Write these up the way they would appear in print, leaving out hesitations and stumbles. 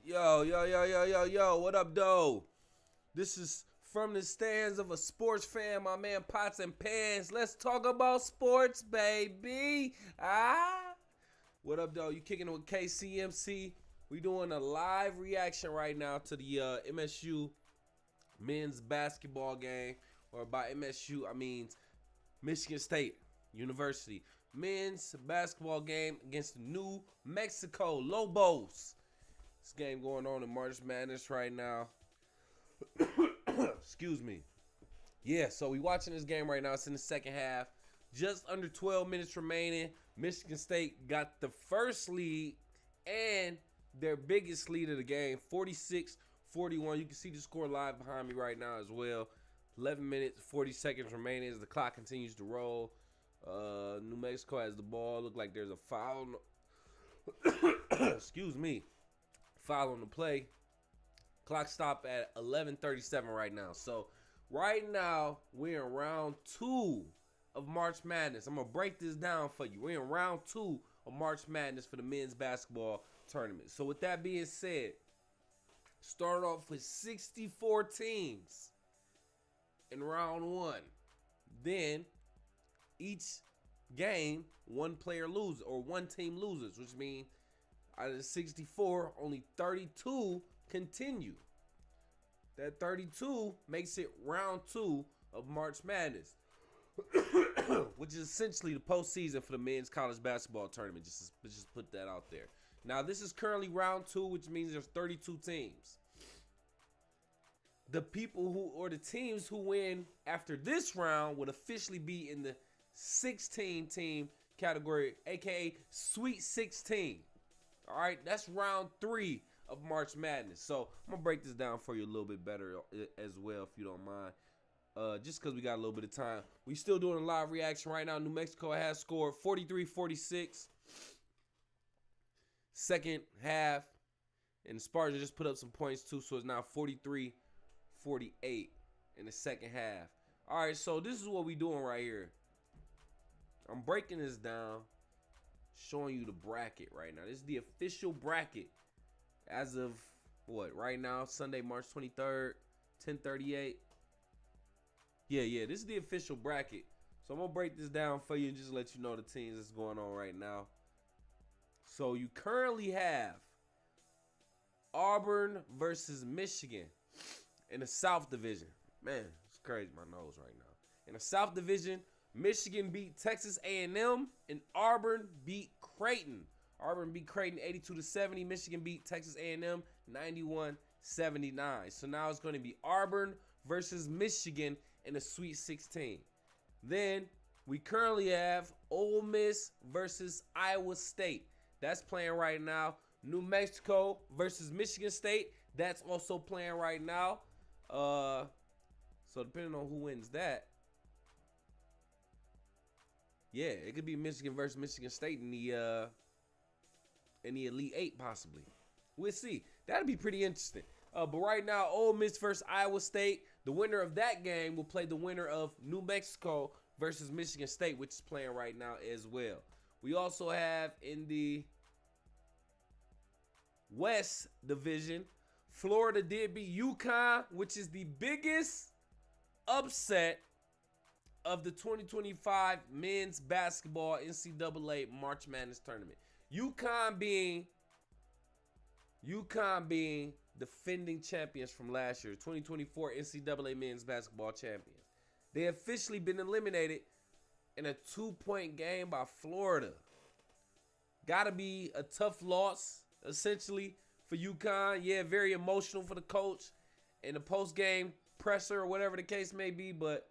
Yo, what up, though? This is from the stands of a sports fan, my man Pots and Pans. Let's talk about sports, baby. What up, though? You kicking it with KCMC. We doing a live reaction right now to the MSU men's basketball game. Or by MSU, I mean Michigan State University. Men's basketball game against the New Mexico Lobos. This game going on in March Madness right now. Excuse me. Yeah, so we watching this game right now. It's in the second half. Just under 12 minutes remaining. Michigan State got the first lead and their biggest lead of the game, 46-41. You can see the score live behind me right now as well. 11 minutes, 40 seconds remaining as the clock continues to roll. New Mexico has the ball. Look like there's a foul. Excuse me. Foul on the play. Clock stop at 11:37 right now. So right now we're in round 2 of March Madness. I'm gonna break this down for you. We're in round 2 of March Madness for the men's basketball tournament. So with that being said, start off with 64 teams in round 1. Then each game, one player loses or one team loses, which means out of the 64, only 32 continue. That 32 makes it round 2 of March Madness, which is essentially the postseason for the men's college basketball tournament. Just put that out there. Now, this is currently round 2, which means there's 32 teams. The people who, or the teams who win after this round would officially be in the 16-team category, aka Sweet 16. All right, that's round 3 of March Madness. So I'm gonna break this down for you a little bit better as well, if you don't mind. Just because we got a little bit of time. We still doing a live reaction right now. New Mexico has scored 43-46. Second half, and the Spartans just put up some points too, so it's now 43-48 in the second half. All right, so this is what we doing right here. I'm breaking this down, showing you the bracket right now. This is the official bracket as of what right now, Sunday, March 23rd, 10:38. Yeah, this is the official bracket. So I'm gonna break this down for you and just let you know the teams that's going on right now. So you currently have Auburn versus Michigan in the South Division. Man, it's crazy, my nose right now. In the South Division, Michigan beat Texas A&M and Auburn beat Creighton. Auburn beat Creighton 82-70. Michigan beat Texas A&M 91-79. So now it's going to be Auburn versus Michigan in the Sweet 16. Then we currently have Ole Miss versus Iowa State. That's playing right now. New Mexico versus Michigan State. That's also playing right now. So depending on who wins that, yeah, it could be Michigan versus Michigan State in the Elite 8 possibly. We'll see. That'd be pretty interesting. But right now, Ole Miss versus Iowa State. The winner of that game will play the winner of New Mexico versus Michigan State, which is playing right now as well. We also have in the West Division, Florida did beat UConn, which is the biggest upset of the 2025 men's basketball NCAA March Madness tournament. UConn being defending champions from last year, 2024 NCAA men's basketball champions. They officially been eliminated in a 2-point game by Florida. Gotta be a tough loss, essentially, for UConn. Yeah, very emotional for the coach and the post-game presser or whatever the case may be, but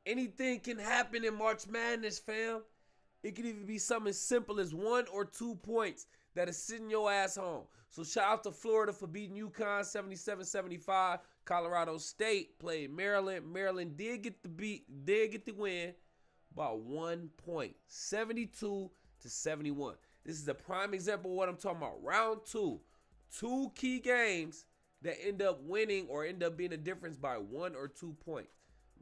anything can happen in March Madness, fam. It could even be something as simple as 1 or 2 points that is sitting your ass home. So shout out to Florida for beating UConn 77-75. Colorado State played Maryland. Maryland did get the win by 1 point, 72-71. This is a prime example of what I'm talking about. Round 2, 2 key games that end up winning or end up being a difference by 1 or 2 points.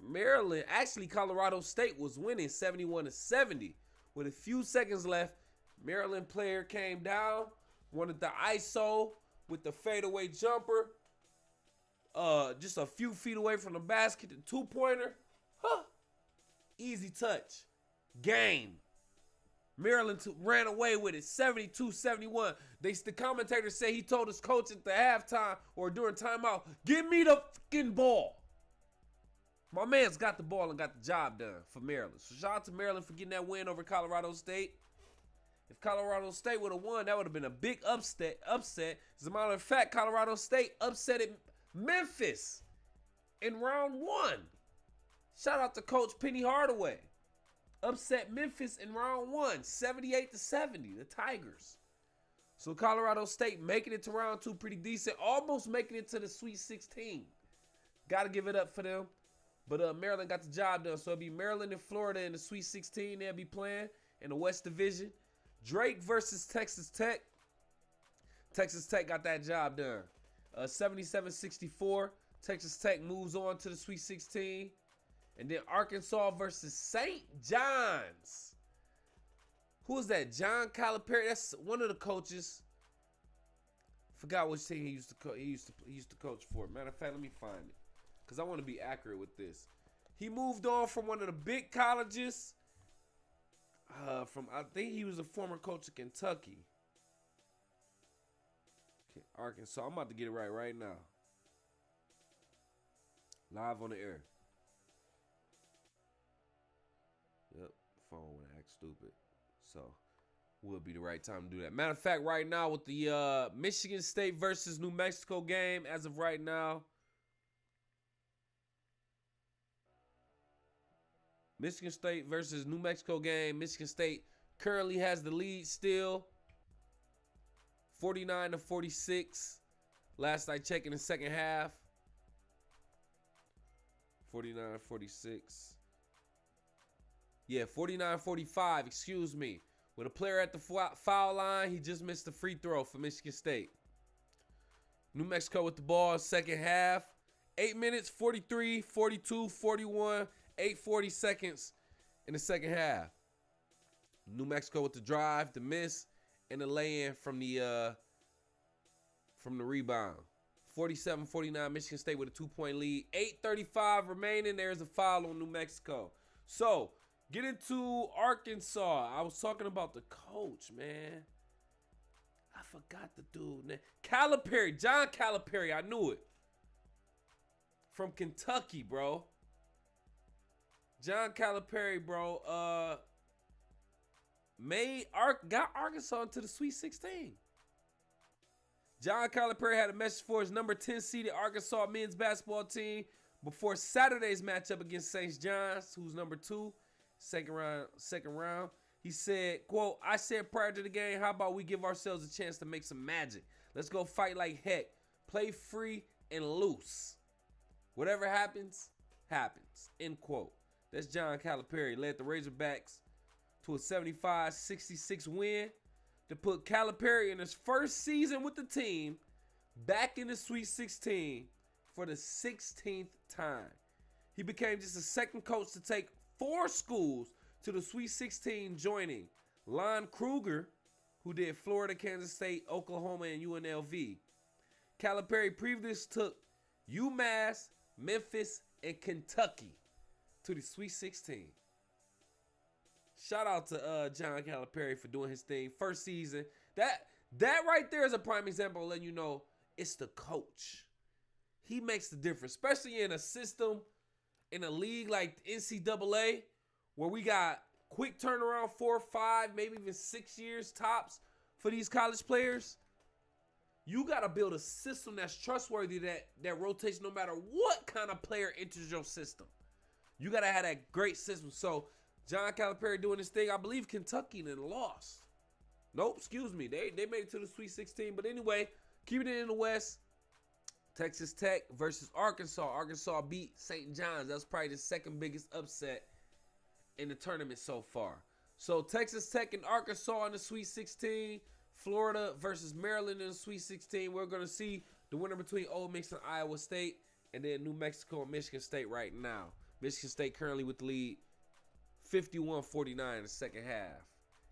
Maryland, actually Colorado State was winning 71-70 with a few seconds left. Maryland player came down, wanted the ISO, with the fadeaway jumper. Just a few feet away from the basket, the two-pointer. Huh. Easy touch. Game. Maryland ran away with it, 72-71. The commentator said he told his coach at the halftime or during timeout, give me the fucking ball. My man's got the ball and got the job done for Maryland. So shout out to Maryland for getting that win over Colorado State. If Colorado State would have won, that would have been a big upset. As a matter of fact, Colorado State upsetted Memphis in round 1. Shout out to Coach Penny Hardaway. Upset Memphis in round 1, 78-70, the Tigers. So Colorado State making it to round 2 pretty decent, almost making it to the Sweet 16. Got to give it up for them. But Maryland got the job done. So it'll be Maryland and Florida in the Sweet 16. They'll be playing in the West Division. Drake versus Texas Tech. Texas Tech got that job done. 77-64. Texas Tech moves on to the Sweet 16. And then Arkansas versus St. John's. Who is that? John Calipari. That's one of the coaches. Forgot which team he used to coach for. Matter of fact, let me find it, because I want to be accurate with this. He moved on from one of the big colleges. I think he was a former coach of Kentucky. Okay, Arkansas. I'm about to get it right now. Live on the air. Yep, phone went act stupid. So, would be the right time to do that. Matter of fact, right now with the Michigan State versus New Mexico game, as of right now, Michigan State versus New Mexico game. Michigan State currently has the lead still, 49-46. Last I checked in the second half, 49-46. Yeah, 49-45, excuse me. With a player at the foul line, he just missed the free throw for Michigan State. New Mexico with the ball, second half. 8 minutes, 43, 42, 41, 8:40 seconds in the second half. New Mexico with the drive, the miss, and the lay-in from the rebound. 47-49, Michigan State with a 2-point lead. 8:35 remaining. There's a foul on New Mexico. So, get into Arkansas. I was talking about the coach, man. I forgot the dude, man. Calipari, John Calipari. I knew it. From Kentucky, bro. John Calipari, bro. Got Arkansas into the Sweet 16. John Calipari had a message for his number 10 seeded Arkansas men's basketball team before Saturday's matchup against St. John's, who's number 2. Second round. He said, quote, I said prior to the game, how about we give ourselves a chance to make some magic? Let's go fight like heck. Play free and loose. Whatever happens, happens. End quote. That's John Calipari. Led the Razorbacks to a 75-66 win to put Calipari in his first season with the team back in the Sweet 16 for the 16th time. He became just the second coach to take 4 schools to the Sweet 16, joining Lon Kruger, who did Florida, Kansas State, Oklahoma, and UNLV. Calipari previously took UMass, Memphis, and Kentucky to the Sweet 16. Shout out to John Calipari for doing his thing. First season. That right there is a prime example of letting you know it's the coach. He makes the difference, especially in a system, in a league like NCAA, where we got quick turnaround, 4, 5, maybe even 6 years tops for these college players. You got to build a system that's trustworthy, that rotates no matter what kind of player enters your system. You got to have that great system. So, John Calipari doing his thing. I believe Kentucky then lost. Nope, excuse me. They made it to the Sweet 16. But anyway, keeping it in the West, Texas Tech versus Arkansas. Arkansas beat St. John's. That's probably the second biggest upset in the tournament so far. So Texas Tech and Arkansas in the Sweet 16. Florida versus Maryland in the Sweet 16. We're going to see the winner between Ole Miss and Iowa State. And then New Mexico and Michigan State right now. Michigan State currently with the lead, 51-49 in the second half.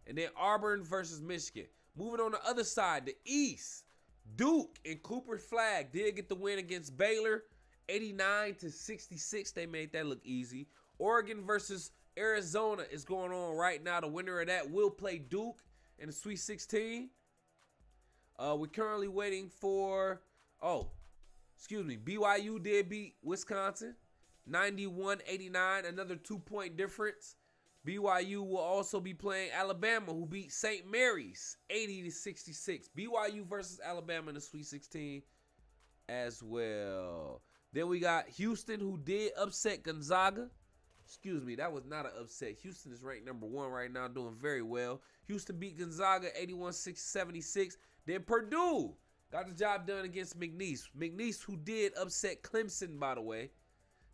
And then Auburn versus Michigan. Moving on the other side, the East. Duke and Cooper Flag did get the win against Baylor. 89-66. They made that look easy. Oregon versus Arizona is going on right now. The winner of that will play Duke in the Sweet 16. We're currently waiting for, BYU did beat Wisconsin 91-89, another 2-point difference. BYU will also be playing Alabama, who beat St. Mary's 80-66. BYU versus Alabama in the Sweet 16 as well. Then we got Houston, who did upset Gonzaga. That was not an upset. Houston is ranked number 1 right now, doing very well. Houston beat Gonzaga 81-76. Then Purdue got the job done against McNeese. McNeese, who did upset Clemson, by the way.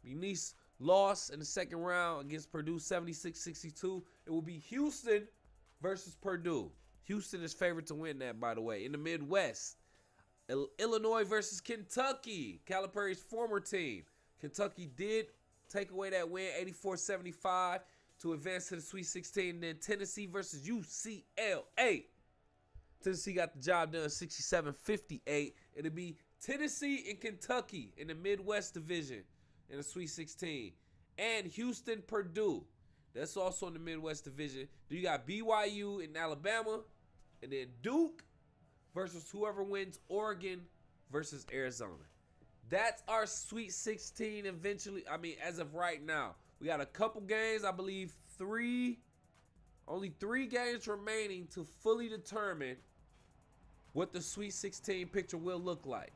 McNeese lost in the second round against Purdue 76-62. It will be Houston versus Purdue. Houston is favored to win that, by the way. In the Midwest, Illinois versus Kentucky, Calipari's former team. Kentucky did take away that win 84-75 to advance to the Sweet 16. Then Tennessee versus UCLA. Tennessee got the job done 67-58. It'll be Tennessee and Kentucky in the Midwest Division in the Sweet 16. And Houston, Purdue. That's also in the Midwest Division. Then you got BYU in Alabama. And then Duke versus whoever wins Oregon versus Arizona. That's our Sweet 16 eventually. As of right now. We got a couple games. I believe only 3 games remaining to fully determine what the Sweet 16 picture will look like.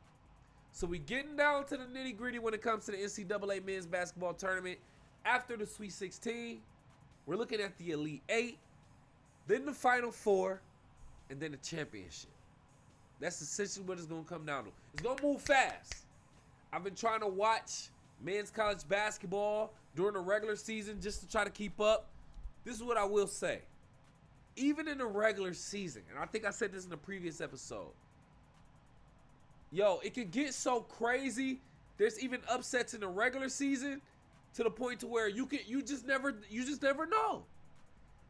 So we getting down to the nitty gritty when it comes to the NCAA men's basketball tournament. After the Sweet 16, we're looking at the Elite 8, then the Final 4, and then the championship. That's essentially what it's going to come down to. It's going to move fast. I've been trying to watch men's college basketball during the regular season just to try to keep up. This is what I will say. Even in the regular season, and I think I said this in the previous episode, it could get so crazy. There's even upsets in the regular season to the point to where you just never know.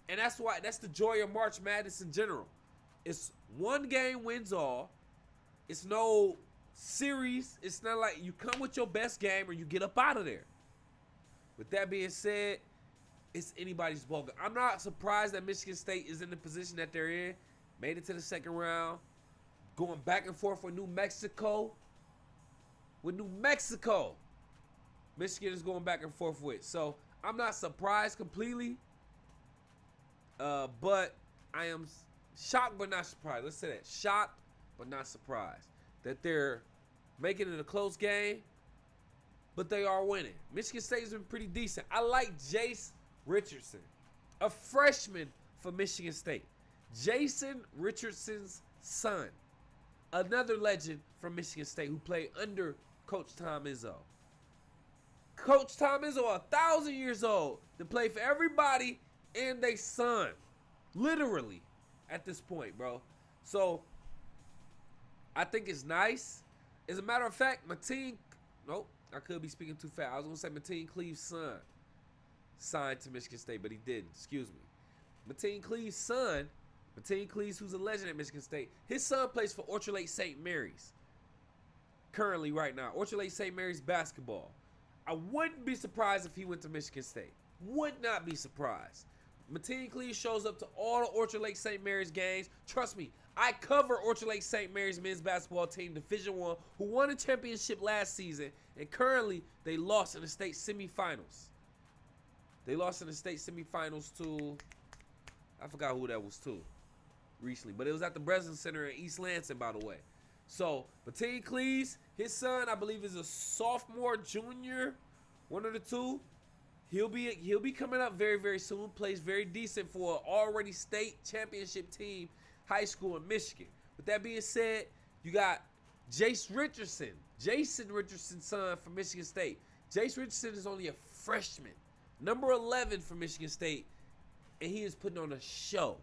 And that's the joy of March Madness in general. It's one game wins all. It's no series. It's not like you come with your best game or you get up out of there. With that being said, it's anybody's ball game. I'm not surprised that Michigan State is in the position that they're in. Made it to the second round. Going back and forth with New Mexico. Michigan is going back and forth with. So, I'm not surprised completely. But I am shocked but not surprised. Let's say that. Shocked but not surprised. That they're making it a close game. But they are winning. Michigan State has been pretty decent. I like Jace Richardson, a freshman for Michigan State. Jason Richardson's son. Another legend from Michigan State who played under Coach Tom Izzo. Coach Tom Izzo, 1,000 years old, to play for everybody and their son. Literally, at this point, bro. So, I think it's nice. As a matter of fact, I could be speaking too fast. I was going to say Mateen Cleave's son signed to Michigan State, but he didn't. Excuse me. Mateen Cleave's son, Mateen Cleaves, who's a legend at Michigan State, his son plays for Orchard Lake St. Mary's. Currently, right now. Orchard Lake St. Mary's basketball. I wouldn't be surprised if he went to Michigan State. Would not be surprised. Mateen Cleaves shows up to all the Orchard Lake St. Mary's games. Trust me, I cover Orchard Lake St. Mary's men's basketball team, Division I, who won a championship last season, and currently they lost in the state semifinals. They lost in the state semifinals to, I forgot who that was to recently, but it was at the Breslin Center in East Lansing, by the way. So, Mateen Cleaves, his son, I believe, is a sophomore, junior, one of the two. He'll be coming up very, very soon. Plays very decent for an already state championship team, high school in Michigan. With that being said, you got Jason Richardson's son from Michigan State. Jace Richardson is only a freshman, number 11 for Michigan State, and he is putting on a show,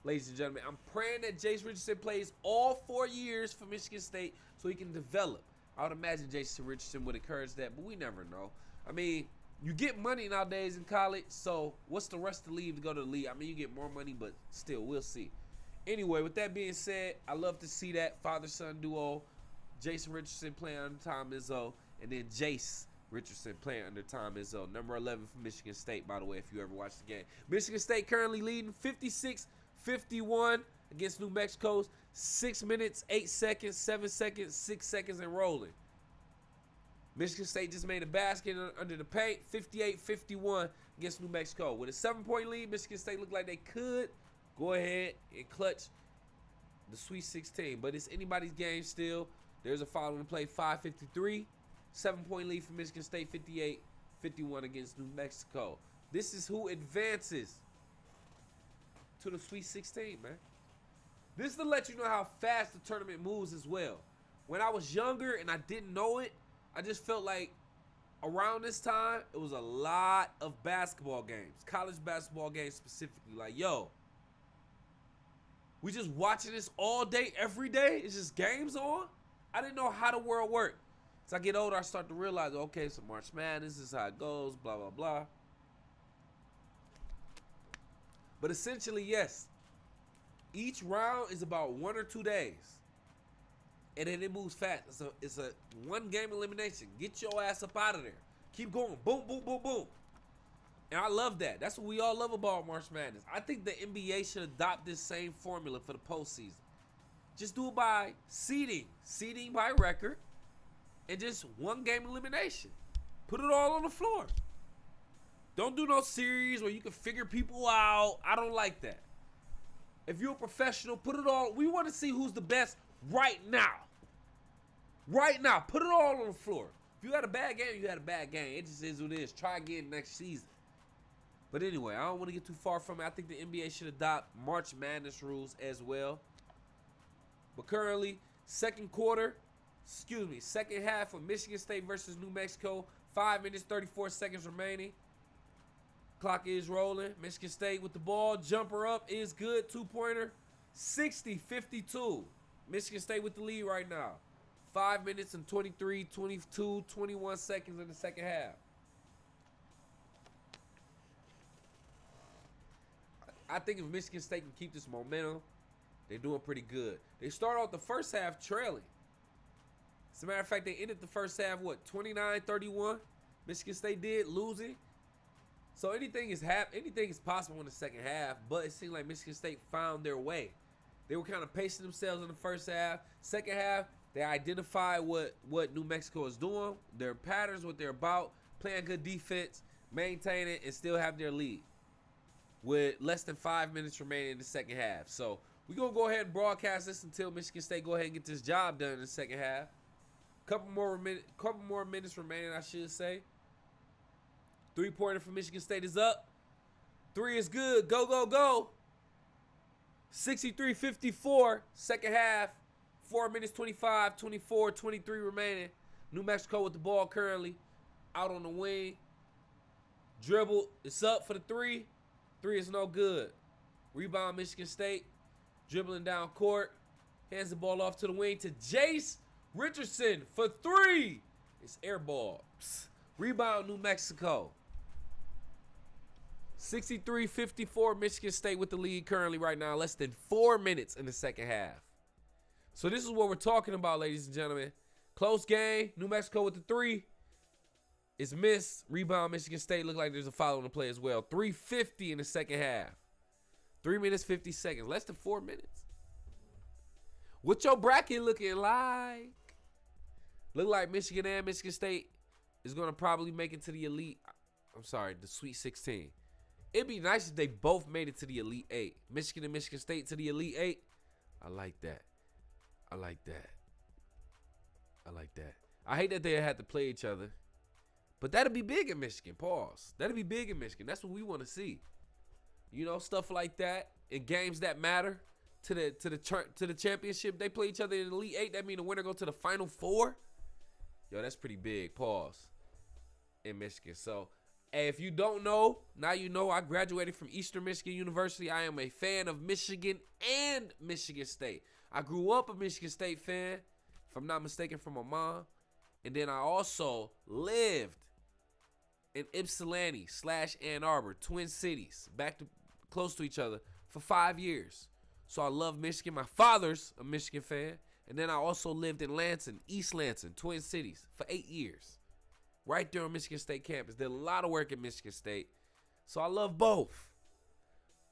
ladies and gentlemen. I'm praying that Jace Richardson plays all 4 years for Michigan State so he can develop. I would imagine Jason Richardson would encourage that, but we never know. I mean, you get money nowadays in college, so what's the rest to leave to go to the league? I mean, you get more money, but still, we'll see. Anyway, with that being said, I love to see that father-son duo. Jason Richardson playing under Tom Izzo, and then Jace Richardson playing under Tom Izzo. Number 11 for Michigan State, by the way, if you ever watched the game. Michigan State currently leading 56-51 against New Mexico's 6 minutes, 8 seconds, 7 seconds, 6 seconds, and rolling. Michigan State just made a basket under the paint, 58-51 against New Mexico. With a 7-point lead, Michigan State looked like they could go ahead and clutch the Sweet 16. But it's anybody's game still. There's a foul on the play, 5:53. 7-point lead for Michigan State, 58-51 against New Mexico. This is who advances to the Sweet 16, man. This is to let you know how fast the tournament moves as well. When I was younger and I didn't know it, I just felt like around this time, it was a lot of basketball games, college basketball games specifically. Like, yo, we just watching this all day, every day? It's just games on? I didn't know how the world worked. As I get older, I start to realize, okay, so March Madness, this is how it goes, blah, blah, blah. But essentially, yes, each round is about 1 or 2 days. And then it moves fast. It's a one-game elimination. Get your ass up out of there. Keep going. Boom, boom, boom, boom. And I love that. That's what we all love about March Madness. I think the NBA should adopt this same formula for the postseason. Just do it by seeding. Seeding by record. And just one-game elimination. Put it all on the floor. Don't do no series where you can figure people out. I don't like that. If you're a professional, put it all. We want to see who's the best right now. Right now. Put it all on the floor. If you had a bad game, you had a bad game. It just is what it is. Try again next season. But anyway, I don't want to get too far from it. I think the NBA should adopt March Madness rules as well. But currently, second half of Michigan State versus New Mexico. 5 minutes, 34 seconds remaining. Clock is rolling. Michigan State with the ball. Jumper up is good. 2-pointer. 60-52. Michigan State with the lead right now. 5 minutes and 23, 22, 21 seconds in the second half. I think if Michigan State can keep this momentum, they're doing pretty good. They start off the first half trailing. As a matter of fact, they ended the first half, 29-31? Michigan State did, losing. So anything is possible in the second half, but it seemed like Michigan State found their way. They were kind of pacing themselves in the first half. Second half, they identified what New Mexico is doing, their patterns, what they're about, playing good defense, maintain it, and still have their lead with less than 5 minutes remaining in the second half. So we're going to go ahead and broadcast this until Michigan State go ahead and get this job done in the second half. Couple more minutes remaining, I should say. 3-pointer for Michigan State is up. 3 is good. Go, go, go. 63-54, second half. 4 minutes, 25, 24, 23 remaining. New Mexico with the ball currently. Out on the wing. Dribble. It's up for the 3. 3 is no good. Rebound Michigan State. Dribbling down court. Hands the ball off to the wing to Jace Richardson for 3. It's air ball. Psst. Rebound New Mexico. 63-54, Michigan State with the lead currently right now. Less than 4 minutes in the second half. So this is what we're talking about, ladies and gentlemen. Close game. New Mexico with the 3. It's missed. Rebound Michigan State. Look like there's a foul on the play as well. 3:50 in the second half. 3 minutes, 50 seconds. Less than 4 minutes. What your bracket looking like? Look like Michigan and Michigan State is going to probably make it to the elite. I'm sorry, the Sweet 16. It'd be nice if they both made it to the Elite 8. Michigan and Michigan State to the Elite 8. I like that. I like that. I like that. I hate that they had to play each other. But that'd be big in Michigan. Pause. That'd be big in Michigan. That's what we want to see. You know, stuff like that in games that matter to the championship. They play each other in the Elite 8. That means the winner go to the Final 4. Yo, that's pretty big. Pause. In Michigan. So, hey, if you don't know, now you know. I graduated from Eastern Michigan University. I am a fan of Michigan and Michigan State. I grew up a Michigan State fan, if I'm not mistaken, from my mom. And then I also lived in Ypsilanti / Ann Arbor, Twin Cities, close to each other, for 5 years. So I love Michigan. My father's a Michigan fan. And then I also lived in Lansing, East Lansing, Twin Cities for 8 years. Right there on Michigan State campus. Did a lot of work at Michigan State. So I love both.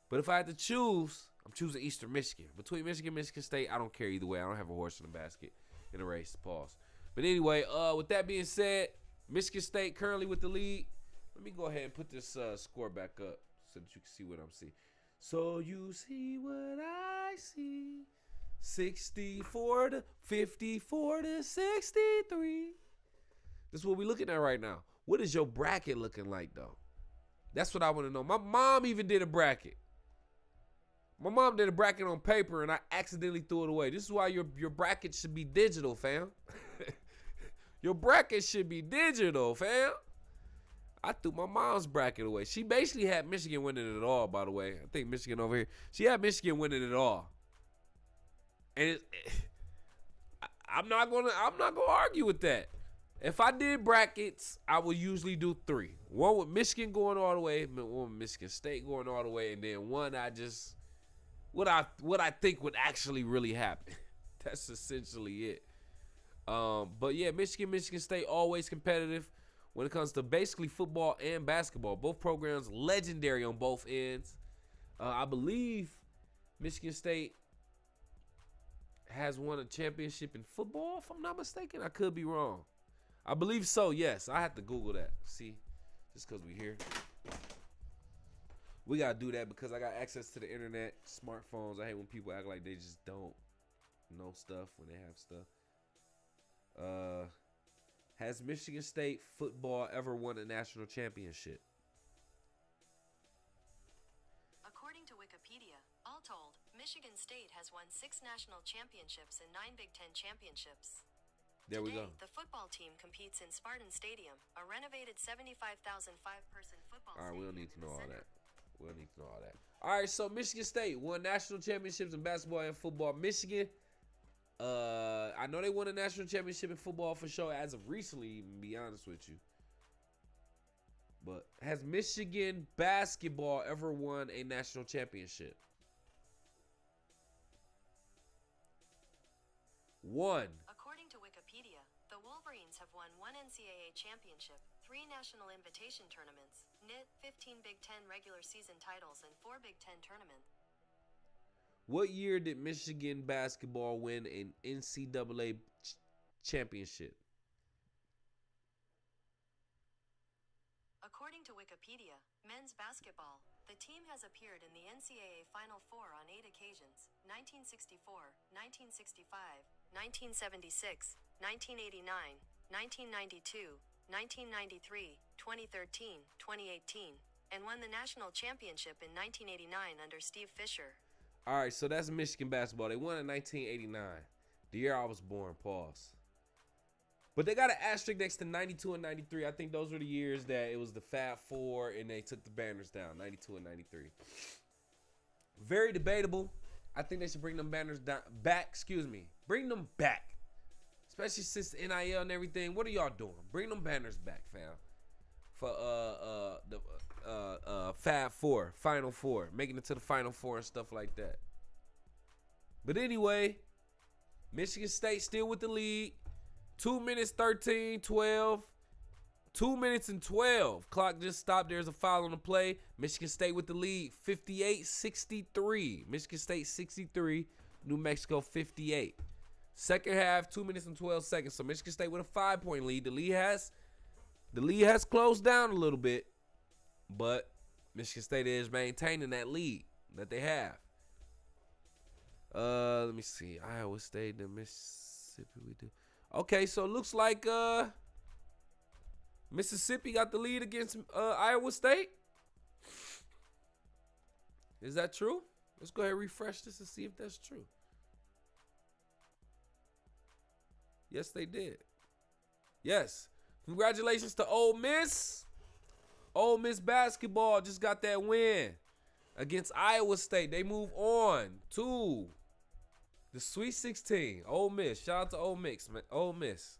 But if I had to choose, I'm choosing Eastern Michigan. Between Michigan and Michigan State, I don't care either way. I don't have a horse in the basket in a race. Pause. But anyway, with that being said, Michigan State currently with the lead. Let me go ahead and put this score back up so that you can see what I'm seeing. So you see what I see. 64 to 54 to 63. This is what we're looking at right now. What is your bracket looking like, though? That's what I want to know. My mom even did a bracket. My mom did a bracket on paper, and I accidentally threw it away. This is why your bracket should be digital, fam. Your bracket should be digital, fam. I threw my mom's bracket away. She basically had Michigan winning it all, by the way. I think Michigan over here. She had Michigan winning it all. And I'm not gonna argue with that. If I did brackets, I would usually do 3. One with Michigan going all the way, one with Michigan State going all the way, and then one I just what I think would actually really happen. That's essentially it. But yeah, Michigan State always competitive when it comes to basically football and basketball. Both programs legendary on both ends. I believe Michigan State has won a championship in football, if I'm not mistaken. I could be wrong. I believe so, yes. I have to Google that. See, just because we're here. We got to do that because I got access to the internet, smartphones. I hate when people act like they just don't know stuff when they have stuff. Has Michigan State football ever won a national championship? According to Wikipedia, all told, Michigan State has won 6 national championships and 9 Big Ten championships. There we Today, go. the football team competes in Spartan Stadium, a renovated 75,000 five-person football All right, stadium. we don't need to in know the all center. that. We don't need to know all that. All right, so Michigan State won national championships in basketball and football. Michigan, I know they won a national championship in football for sure as of recently, to be honest with you. But has Michigan basketball ever won a national championship? 1. According to Wikipedia, the Wolverines have won 1 NCAA championship, 3 national invitation tournaments, 15 Big Ten regular season titles, and 4 Big Ten tournaments. What year did Michigan basketball win an NCAA championship? According to Wikipedia, men's basketball, the team has appeared in the NCAA Final Four on 8 occasions: 1964, 1965, 1976, 1989, 1992, 1993, 2013, 2018, and won the national championship in 1989 under Steve Fisher. All right, so that's Michigan basketball. They won in 1989, the year I was born. Pause. But they got an asterisk next to 92 and 93. I think those were the years that it was the Fab Four and they took the banners down, 92 and 93. Very debatable. I think they should bring them banners back. Excuse me. Bring them back. Especially since the NIL and everything. What are y'all doing? Bring them banners back, fam. For the Fab Four, Final Four, making it to the Final Four and stuff like that. But anyway, Michigan State still with the lead. 2 minutes 13, 12. 2 minutes and 12. Clock just stopped. There's a foul on the play. Michigan State with the lead, 58-63. Michigan State 63, New Mexico 58. Second half, 2 minutes and 12 seconds. So Michigan State with a 5-point lead. The lead has closed down a little bit, but Michigan State is maintaining that lead that they have. Let me see. Iowa State and Mississippi we do. Okay, so it looks like Mississippi got the lead against Iowa State. Is that true? Let's go ahead and refresh this and see if that's true. Yes, they did. Yes. Congratulations to Ole Miss. Ole Miss basketball just got that win against Iowa State. They move on to the Sweet 16. Ole Miss. Shout out to Ole Miss, man. Ole Miss.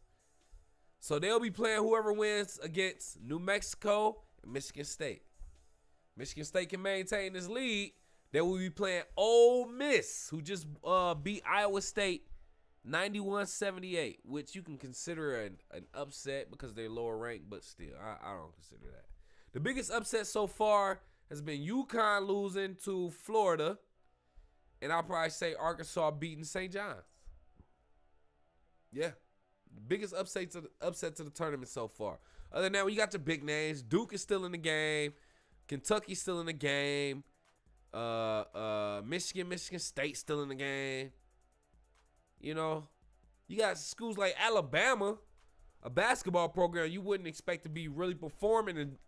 So they'll be playing whoever wins against New Mexico and Michigan State. Michigan State can maintain this lead. They will be playing Ole Miss, who just beat Iowa State 91-78, which you can consider an upset because they're lower ranked, but still, I don't consider that. The biggest upset so far has been UConn losing to Florida, and I'll probably say Arkansas beating St. John's. Yeah, biggest upset to the tournament so far. Other than that, we got your big names. Duke is still in the game. Kentucky's still in the game. Michigan State still in the game. You know, you got schools like Alabama, a basketball program you wouldn't expect to be really performing and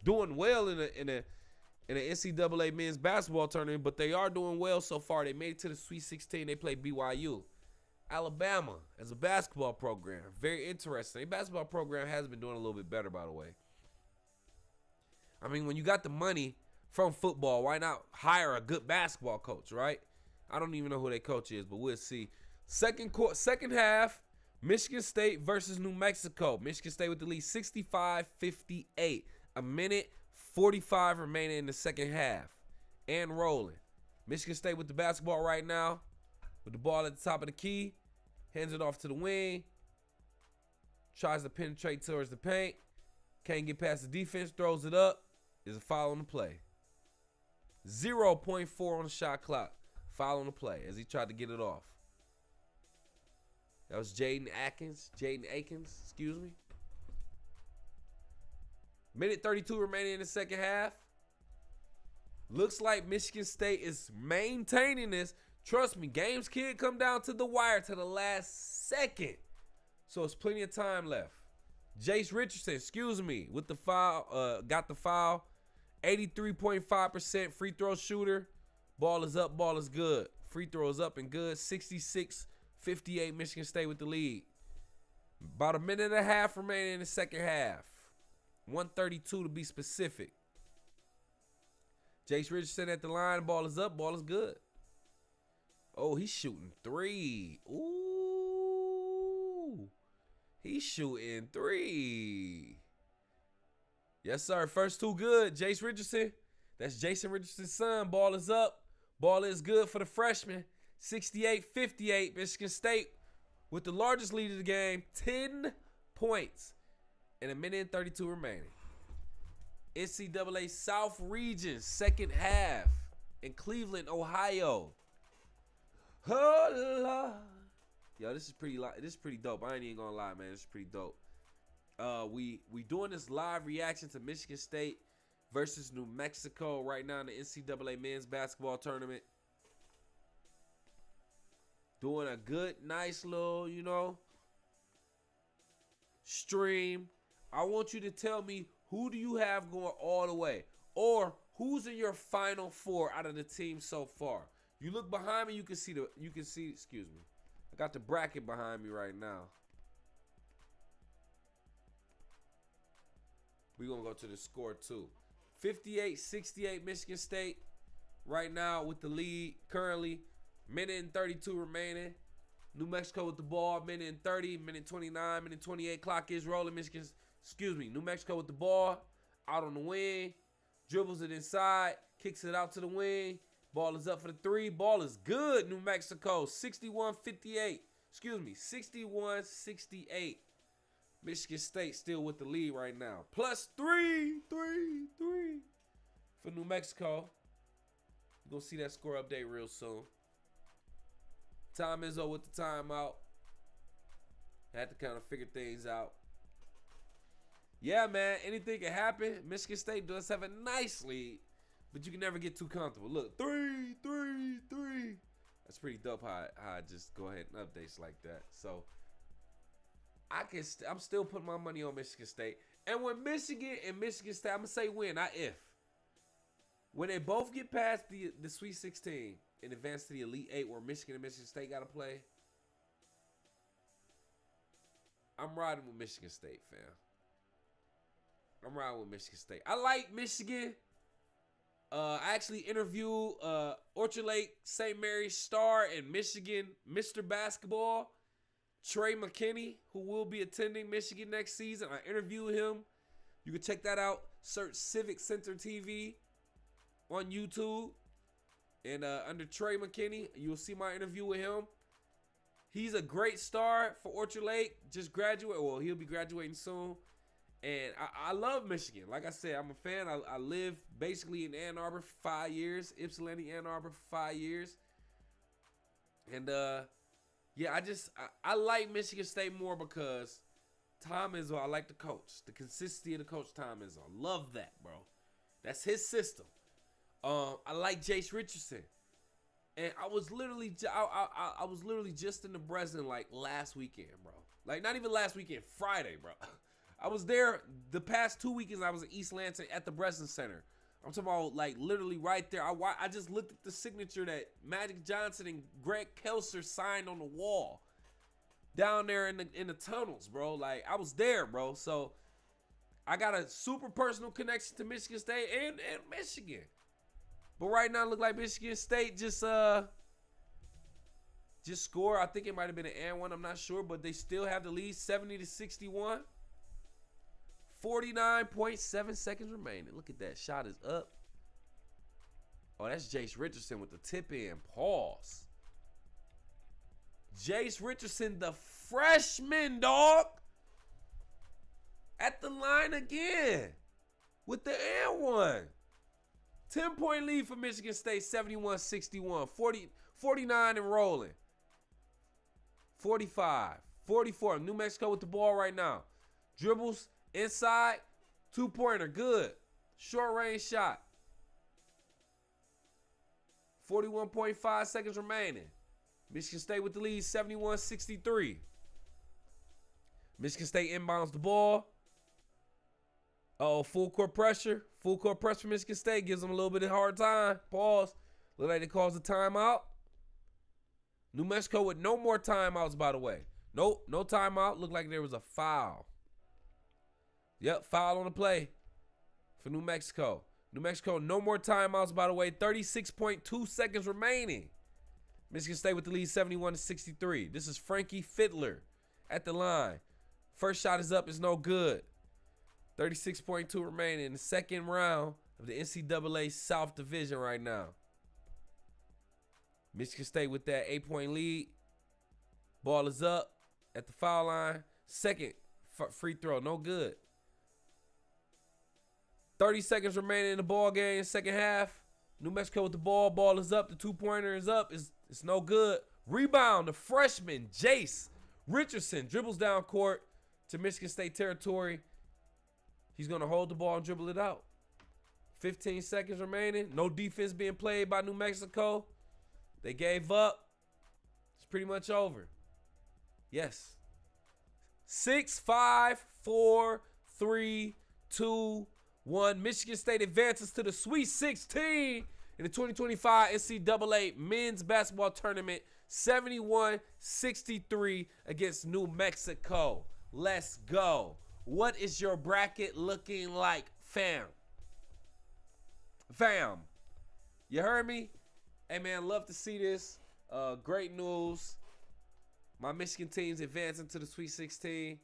doing well in an NCAA men's basketball tournament, but they are doing well so far. They made it to the Sweet 16. They played BYU. Alabama as a basketball program, very interesting. Their basketball program has been doing a little bit better, by the way. I mean, when you got the money from football, why not hire a good basketball coach, right? I don't even know who their coach is, but we'll see. Second half, Michigan State versus New Mexico. Michigan State with the lead 65-58. A minute 45 remaining in the second half. And rolling. Michigan State with the basketball right now. With the ball at the top of the key. Hands it off to the wing. Tries to penetrate towards the paint. Can't get past the defense. Throws it up. Is a foul on the play. 0.4 on the shot clock. Foul on the play as he tried to get it off. That was Jaden Akins, excuse me. Minute 32 remaining in the second half. Looks like Michigan State is maintaining this. Trust me, games can come down to the wire to the last second. So it's plenty of time left. Jace Richardson, with the foul, got the foul. 83.5% free throw shooter. Ball is up, ball is good. Free throw is up and good. 66-58 Michigan State with the lead. About a minute and a half remaining in the second half. 132 to be specific. Jace Richardson at the line. Ball is up, ball is good. Oh, he's shooting three. Ooh. He's shooting three. Yes, sir. First two good. Jace Richardson. That's Jason Richardson's son. Ball is up. Ball is good for the freshman. 68-58. Michigan State with the largest lead of the game. 10 points. And a minute and 32 remaining. NCAA South Region, second half. In Cleveland, Ohio. Oh, Lord. Yo, this is pretty dope. I ain't even gonna lie, man. This is pretty dope. We doing this live reaction to Michigan State versus New Mexico right now in the NCAA men's basketball tournament. Doing a good, nice little, stream. I want you to tell me, who do you have going all the way? Or who's in your final four out of the team so far? You look behind me, you can see, excuse me. I got the bracket behind me right now. We're going to go to the score too. 58-68 Michigan State right now with the lead currently. Minute and 32 remaining. New Mexico with the ball. Minute and 30, minute 29, minute 28. Clock is rolling. New Mexico with the ball. Out on the wing. Dribbles it inside. Kicks it out to the wing. Ball is up for the three. Ball is good, New Mexico. 61-58. 61-68. Michigan State still with the lead right now. Plus three for New Mexico. You're going to see that score update real soon. Tom Izzo with the timeout. Had to kind of figure things out. Yeah, man, anything can happen. Michigan State does have a nice lead, but you can never get too comfortable. Look, three. That's pretty dope how I just go ahead and updates like that. So I'm still putting my money on Michigan State. And when Michigan and Michigan State, I'm going to say win, not if. When they both get past the Sweet 16 and advance to the Elite 8 where Michigan and Michigan State got to play, I'm riding with Michigan State, fam. I'm riding with Michigan State. I like Michigan. I actually interviewed Orchard Lake St. Mary's star in Michigan, Mr. Basketball, Trey McKinney, who will be attending Michigan next season. I interviewed him. You can check that out. Search Civic Center TV on YouTube. And under Trey McKinney, you'll see my interview with him. He's a great star for Orchard Lake. Just graduate. Well, he'll be graduating soon. And I love Michigan. Like I said, I'm a fan. I live basically in Ann Arbor for 5 years. Ypsilanti, Ann Arbor for 5 years. And, yeah, I like Michigan State more because Tom Izzo, I like the coach. The consistency of the coach, Tom Izzo. Love that, bro. That's his system. I like Jace Richardson. And I was literally just in the Breslin like last weekend, bro. Like not even last weekend, Friday, bro. I was there the past 2 weekends. I was in East Lansing at the Breslin Center. I'm talking about like literally right there. I just looked at the signature that Magic Johnson and Greg Kelser signed on the wall down there in the tunnels, bro. Like I was there, bro. So I got a super personal connection to Michigan State and Michigan. But right now, it look like Michigan State just scored. I think it might have been an and one. I'm not sure, but they still have the lead, 70-61. 49.7 seconds remaining. Look at that. Shot is up. Oh, that's Jace Richardson with the tip in. Pause. Jace Richardson, the freshman, dog. At the line again. With the and one. 10-point lead for Michigan State, 71-61. 49 and rolling. 45. 44. New Mexico with the ball right now. Dribbles inside. 2-pointer. Good. Short range shot. 41.5 seconds remaining. Michigan State with the lead, 71-63. Michigan State inbounds the ball. Full court pressure. Full court pressure for Michigan State. Gives them a little bit of a hard time. Pause. Look like they caused a timeout. New Mexico with no more timeouts, by the way. Nope, no timeout. Looked like there was a foul. Yep, foul on the play for New Mexico. New Mexico, no more timeouts, by the way. 36.2 seconds remaining. Michigan State with the lead, 71-63. This is Frankie Fiddler at the line. First shot is up. It's no good. 36.2 remaining in the second round of the NCAA South Division right now. Michigan State with that 8-point lead. Ball is up at the foul line. Second free throw, no good. 30 seconds remaining in the ball game, second half. New Mexico with the ball. Ball is up. The 2-pointer is up. It's no good. Rebound, the freshman, Jace Richardson, dribbles down court to Michigan State territory. He's going to hold the ball and dribble it out. 15 seconds remaining. No defense being played by New Mexico. They gave up. It's pretty much over. Yes. 6, 5, 4, 3, 2, 1. Michigan State advances to the Sweet 16 in the 2025 NCAA Men's Basketball Tournament. 71-63 against New Mexico. Let's go. What is your bracket looking like, fam? Fam. You heard me? Hey, man, love to see this. Great news. My Michigan team's advancing to the Sweet 16.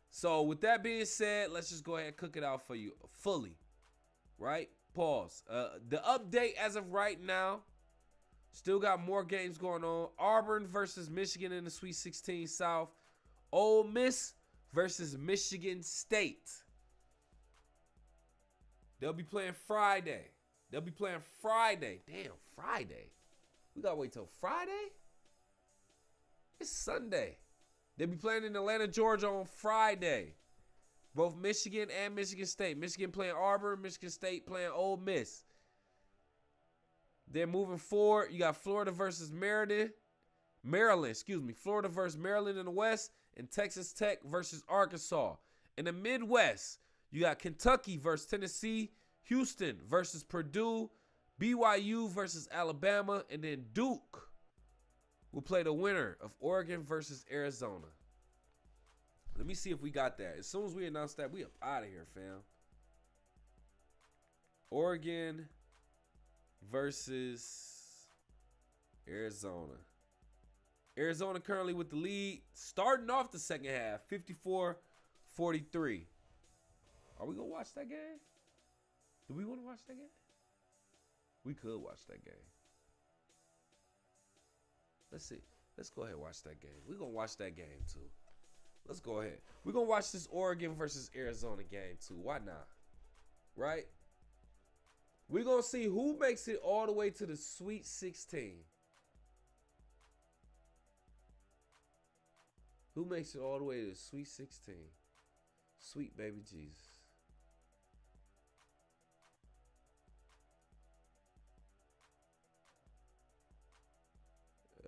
So, with that being said, let's just go ahead and cook it out for you fully. Right? Pause. The update as of right now, still got more games going on. Auburn versus Michigan in the Sweet 16 South. Ole Miss versus Michigan State. They'll be playing Friday. Damn, Friday. We gotta wait till Friday? It's Sunday. They'll be playing in Atlanta, Georgia on Friday. Both Michigan and Michigan State. Michigan playing Auburn, Michigan State playing Ole Miss. Then moving forward, you got Florida versus Maryland. Florida versus Maryland in the West, and Texas Tech versus Arkansas. In the Midwest, you got Kentucky versus Tennessee, Houston versus Purdue, BYU versus Alabama, and then Duke will play the winner of Oregon versus Arizona. Let me see if we got that. As soon as we announce that, we up out of here, fam. Oregon versus Arizona. Arizona currently with the lead, starting off the second half, 54-43. Are we going to watch that game? Do we want to watch that game? We could watch that game. Let's see. Let's go ahead and watch that game. We're going to watch that game too. Let's go ahead. We're going to watch this Oregon versus Arizona game too. Why not? Right? We're going to see who makes it all the way to the Sweet 16. Who makes it all the way to the Sweet 16? Sweet baby Jesus.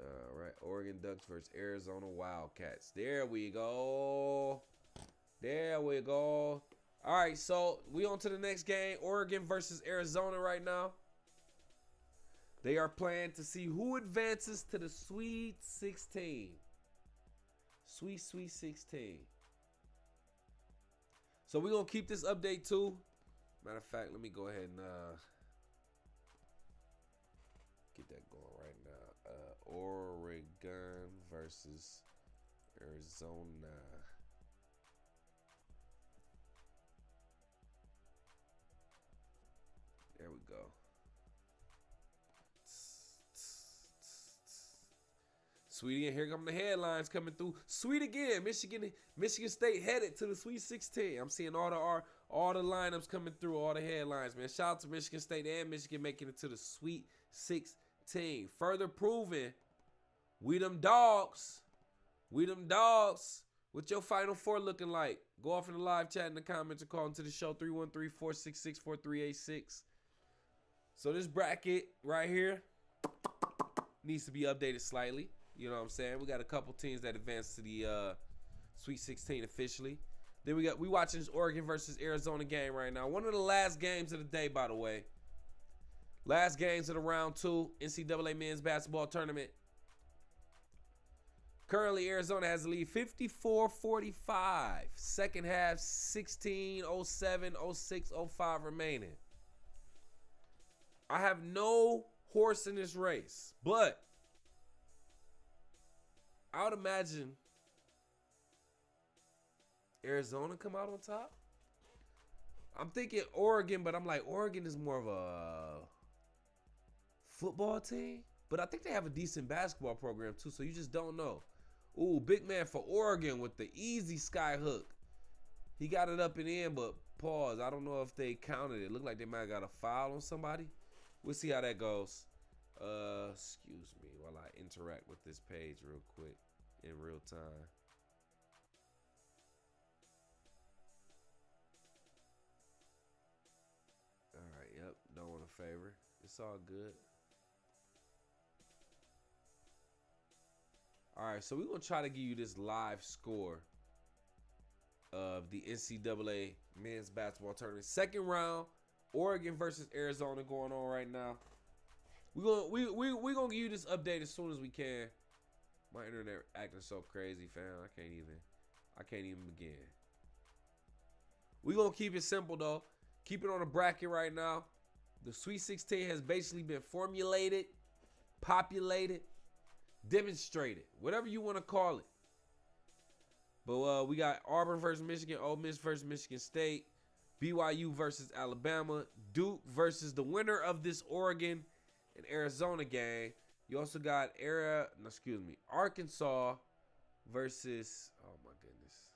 All right, Oregon Ducks versus Arizona Wildcats. There we go. There we go. All right, so we on to the next game. Oregon versus Arizona right now. They are playing to see who advances to the Sweet 16. Sweet 16. So we're going to keep this update too. Matter of fact, let me go ahead and get that going right now. Oregon versus Arizona. There we go. Sweet again. Here come the headlines coming through. Sweet again. Michigan State headed to the Sweet 16. I'm seeing all the lineups coming through, all the headlines, man. Shout out to Michigan State and Michigan making it to the Sweet 16. Further proving, we them dogs. We them dogs. What your Final Four looking like? Go off in the live chat in the comments or call into the show 313-466-4386. So this bracket right here needs to be updated slightly. You know what I'm saying? We got a couple teams that advanced to the Sweet 16 officially. Then we watching this Oregon versus Arizona game right now. One of the last games of the day, by the way. Last games of the round 2 NCAA men's basketball tournament. Currently, Arizona has the lead 54-45. Second half, 16, 07, 06, 05 remaining. I have no horse in this race, but I would imagine Arizona come out on top. I'm thinking Oregon, but I'm like, Oregon is more of a football team. But I think they have a decent basketball program too, so you just don't know. Ooh, big man for Oregon with the easy sky hook. He got it up and in, but pause. I don't know if they counted it. Looked like they might have got a foul on somebody. We'll see how that goes. Excuse me while I interact with this page real quick in real time. All right, yep, don't want a favor. It's all good. All right, so we're going to try to give you this live score of the NCAA men's basketball tournament. Second round, Oregon versus Arizona going on right now. We're gonna give you this update as soon as we can. My internet acting so crazy, fam. I can't even begin. We're gonna keep it simple though. Keep it on a bracket right now. The Sweet 16 has basically been formulated, populated, demonstrated, whatever you want to call it. But we got Auburn versus Michigan, Ole Miss versus Michigan State, BYU versus Alabama, Duke versus the winner of this Oregon and Arizona game. You also got Arkansas versus, oh my goodness.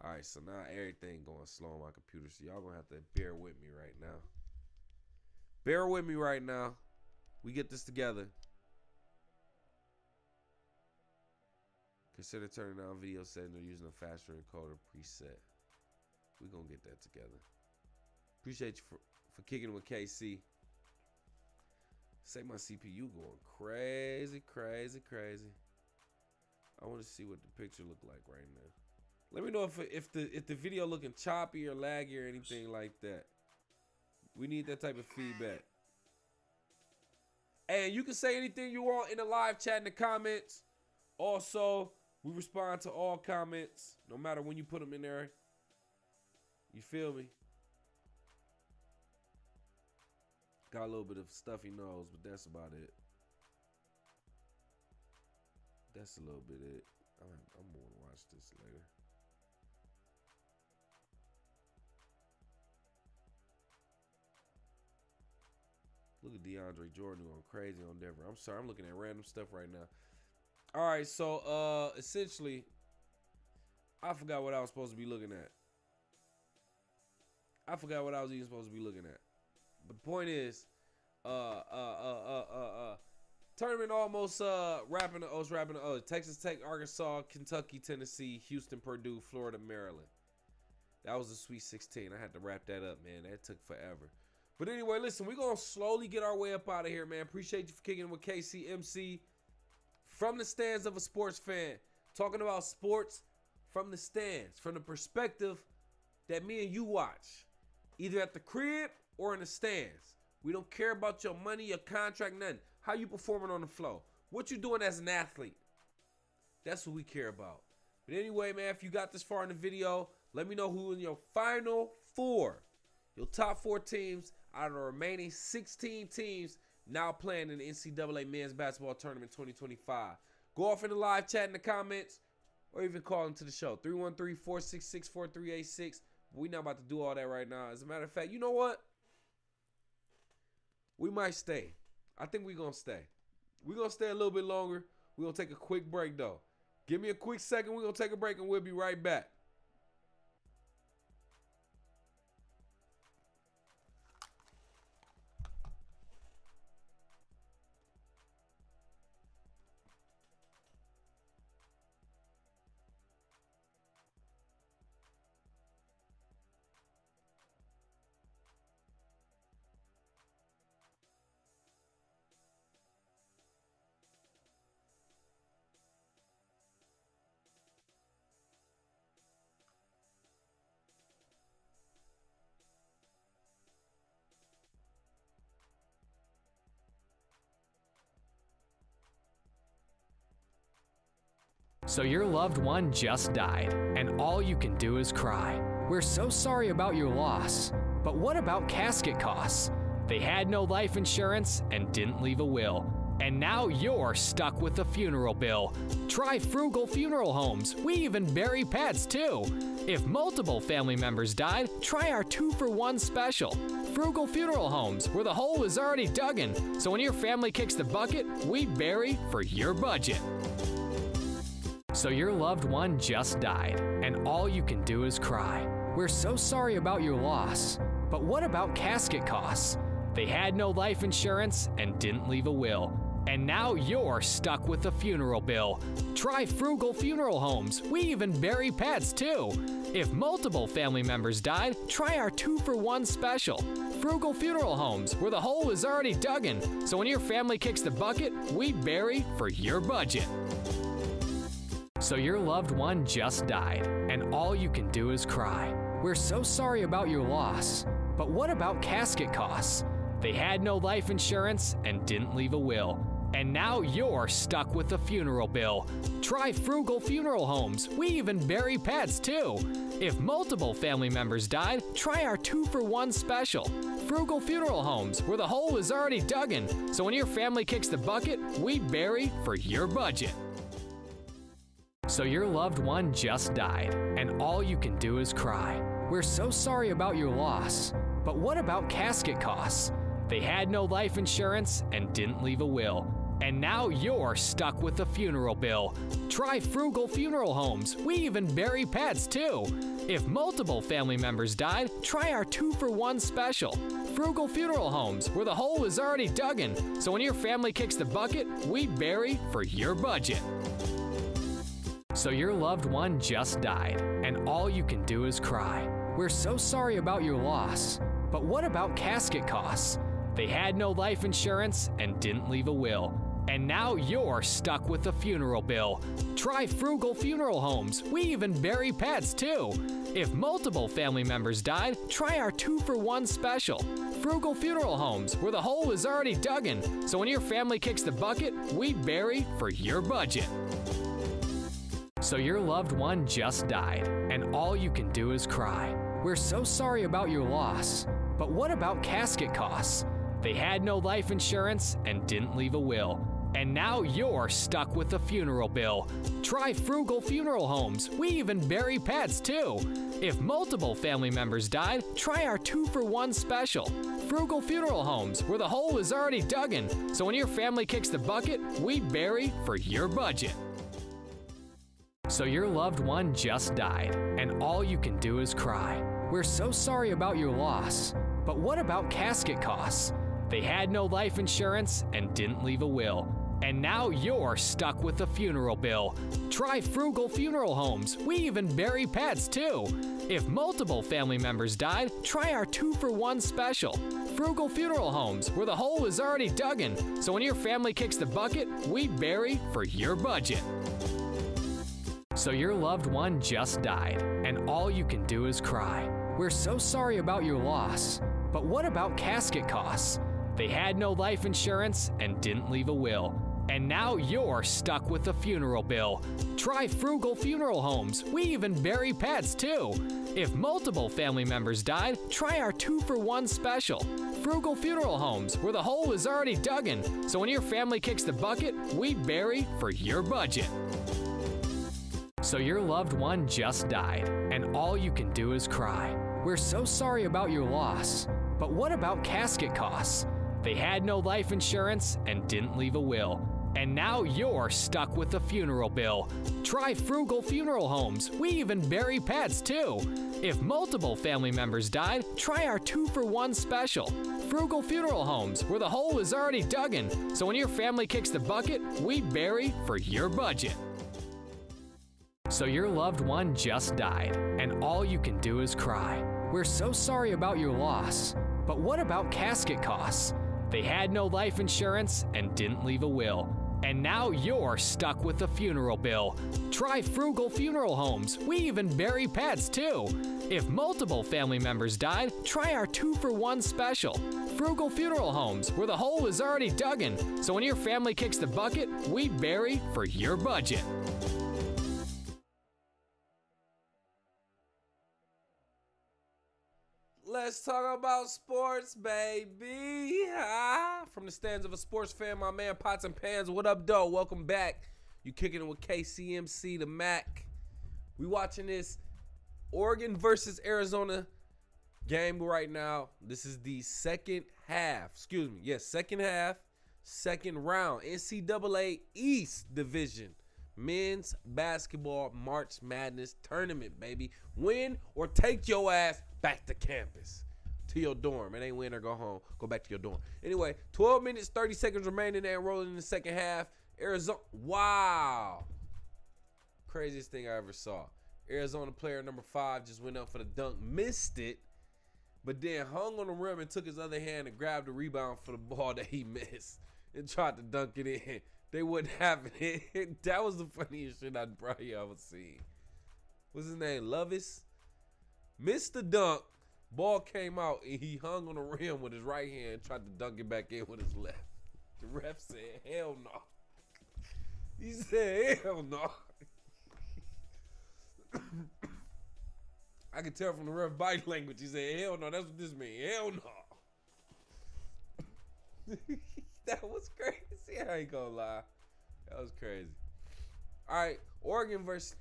All right, so now everything going slow on my computer, so y'all gonna have to bear with me right now. Bear with me right now. We get this together. Consider turning down video settings or using a faster encoder preset. We're going to get that together. Appreciate you for kicking with KC. Say my CPU going crazy, crazy, crazy. I want to see what the picture look like right now. Let me know if the video looking choppy or laggy or anything like that. We need that type of feedback. And you can say anything you want in the live chat in the comments. Also, we respond to all comments, no matter when you put them in there. You feel me? Got a little bit of stuffy nose, but that's about it. That's a little bit it. I'm gonna watch this later. Look Probably DeAndre Jordan going crazy on Denver. I'm sorry, I'm looking at random stuff right now. All right, so essentially, I forgot what I was supposed to be looking at. I forgot what I was even supposed to be looking at. But the point is, tournament almost wrapping up. Texas Tech, Arkansas, Kentucky, Tennessee, Houston, Purdue, Florida, Maryland. That was the Sweet 16. I had to wrap that up, man. That took forever. But anyway, listen, we're going to slowly get our way up out of here, man. Appreciate you for kicking with KCMC. From the stands of a sports fan. Talking about sports from the stands. From the perspective that me and you watch. Either at the crib or in the stands. We don't care about your money, your contract, nothing. How you performing on the floor. What you doing as an athlete. That's what we care about. But anyway, man, if you got this far in the video, let me know who in your final four, your top 4 teams out of the remaining 16 teams now playing in the NCAA Men's Basketball Tournament 2025. Go off in the live chat in the comments or even call into the show. 313-466-4386. We're not about to do all that right now. As a matter of fact, you know what? We might stay. I think we're going to stay. We're going to stay a little bit longer. We're going to take a quick break, though. Give me a quick second. We're going to take a break, and we'll be right back. So your loved one just died, and all you can do is cry. We're so sorry about your loss. But what about casket costs? They had no life insurance and didn't leave a will. And now you're stuck with a funeral bill. Try Frugal Funeral Homes. We even bury pets too. If multiple family members died, try our 2-for-1 special. Frugal Funeral Homes, where the hole is already dug in. So when your family kicks the bucket, we bury for your budget. So your loved one just died, and all you can do is cry. We're so sorry about your loss. But what about casket costs? They had no life insurance and didn't leave a will. And now you're stuck with a funeral bill. Try Frugal Funeral Homes. We even bury pets too. If multiple family members died, try our 2-for-1 special. Frugal Funeral Homes, where the hole is already dug in. So when your family kicks the bucket, we bury for your budget. So your loved one just died, and all you can do is cry. We're so sorry about your loss. But what about casket costs? They had no life insurance and didn't leave a will. And now you're stuck with a funeral bill. Try Frugal Funeral Homes. We even bury pets too. If multiple family members died, try our 2-for-1 special. Frugal Funeral Homes, where the hole is already dug in. So when your family kicks the bucket, we bury for your budget. So your loved one just died, and all you can do is cry. We're so sorry about your loss. But what about casket costs? They had no life insurance and didn't leave a will. And now you're stuck with a funeral bill. Try Frugal Funeral Homes. We even bury pets too. If multiple family members died, try our 2-for-1 special. Frugal Funeral Homes, where the hole is already dug in. So when your family kicks the bucket, we bury for your budget. So your loved one just died, and all you can do is cry. We're so sorry about your loss. But what about casket costs? They had no life insurance and didn't leave a will. And now you're stuck with a funeral bill. Try Frugal Funeral Homes. We even bury pets too. If multiple family members died, try our 2-for-1 special. Frugal Funeral Homes, where the hole is already dug in. So when your family kicks the bucket, we bury for your budget. So your loved one just died, and all you can do is cry. We're so sorry about your loss. But what about casket costs? They had no life insurance and didn't leave a will. and now you're stuck with a funeral bill. Try Frugal Funeral Homes. We even bury pets too. If multiple family members died, try our 2-for-1 special. Frugal Funeral Homes, where the hole is already dug in, so when your family kicks the bucket, we bury for your budget. So your loved one just died, and all you can do is cry. We're so sorry about your loss. But what about casket costs? They had no life insurance and didn't leave a will. And now you're stuck with a funeral bill. Try Frugal Funeral Homes. We even bury pets too. If multiple family members died, try our 2-for-1 special. Frugal Funeral Homes, where the hole is already dug in, so when your family kicks the bucket, we bury for your budget. So your loved one just died, and all you can do is cry. We're so sorry about your loss. But what about casket costs? They had no life insurance and didn't leave a will. And now you're stuck with a funeral bill. Try Frugal Funeral Homes. We even bury pets too. If multiple family members died, try our 2-for-1 special. Frugal Funeral Homes, where the hole is already dug in, so when your family kicks the bucket, we bury for your budget. So your loved one just died, and all you can do is cry. We're so sorry about your loss. But what about casket costs? They had no life insurance and didn't leave a will. And now you're stuck with a funeral bill. Try Frugal Funeral Homes. We even bury pets too. If multiple family members died, try our 2-for-1 special. Frugal Funeral Homes, where the hole is already dug in, so when your family kicks the bucket, we bury for your budget. So your loved one just died, and all you can do is cry. We're so sorry about your loss. But what about casket costs? They had no life insurance and didn't leave a will. And now you're stuck with a funeral bill. Try Frugal Funeral Homes. We even bury pets too. If multiple family members died, try our 2-for-1 special. Frugal Funeral Homes, where the hole is already dug in, so when your family kicks the bucket, we bury for your budget. Let's talk about sports, baby. From the stands of a sports fan, my man Pots and Pans. What up, though? Welcome back. You kicking it with KCMC, the Mac. We watching this Oregon versus Arizona game right now. This is the second half. Second half, second round. NCAA East Division. Men's basketball March Madness tournament, baby. Win or take your ass back to campus, to your dorm. It ain't win or go home. Go back to your dorm. Anyway, 12 minutes, 30 seconds remaining and rolling in the second half. Arizona, wow. Craziest thing I ever saw. Arizona player number 5 just went up for the dunk, missed it, but then hung on the rim and took his other hand and grabbed the rebound for the ball that he missed and tried to dunk it in. They wouldn't have it. That was the funniest shit I'd probably ever seen. What's his name? Lovis? Missed the dunk. Ball came out and he hung on the rim with his right hand and tried to dunk it back in with his left. The ref said, hell no. He said, hell no. I could tell from the ref body language. He said, hell no. That's what this means. Hell no. That was crazy. I ain't gonna lie. That was crazy. All right, Oregon versus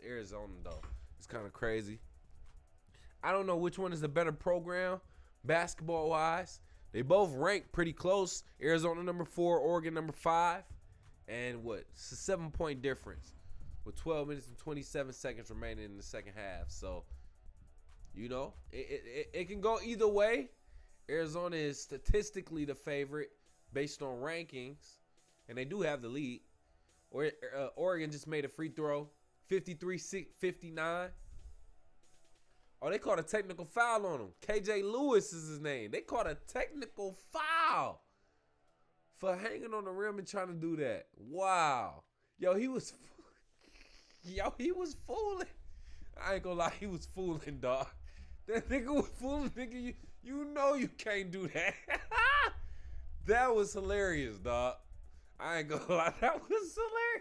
Arizona, though. It's kind of crazy. I don't know which one is the better program, basketball-wise. They both rank pretty close. Arizona number 4, Oregon number 5. And what? It's a 7-point difference with 12 minutes and 27 seconds remaining in the second half. So, you know, it can go either way. Arizona is statistically the favorite based on rankings, and they do have the lead. Oregon just made a free throw, 53-59. Oh, they caught a technical foul on him. KJ Lewis is his name. They caught a technical foul for hanging on the rim and trying to do that. Wow. Yo, he was fooling. I ain't gonna lie, he was fooling, dog. That nigga was fooling, nigga. You know you can't do that. That was hilarious, dog. I ain't gonna lie, that was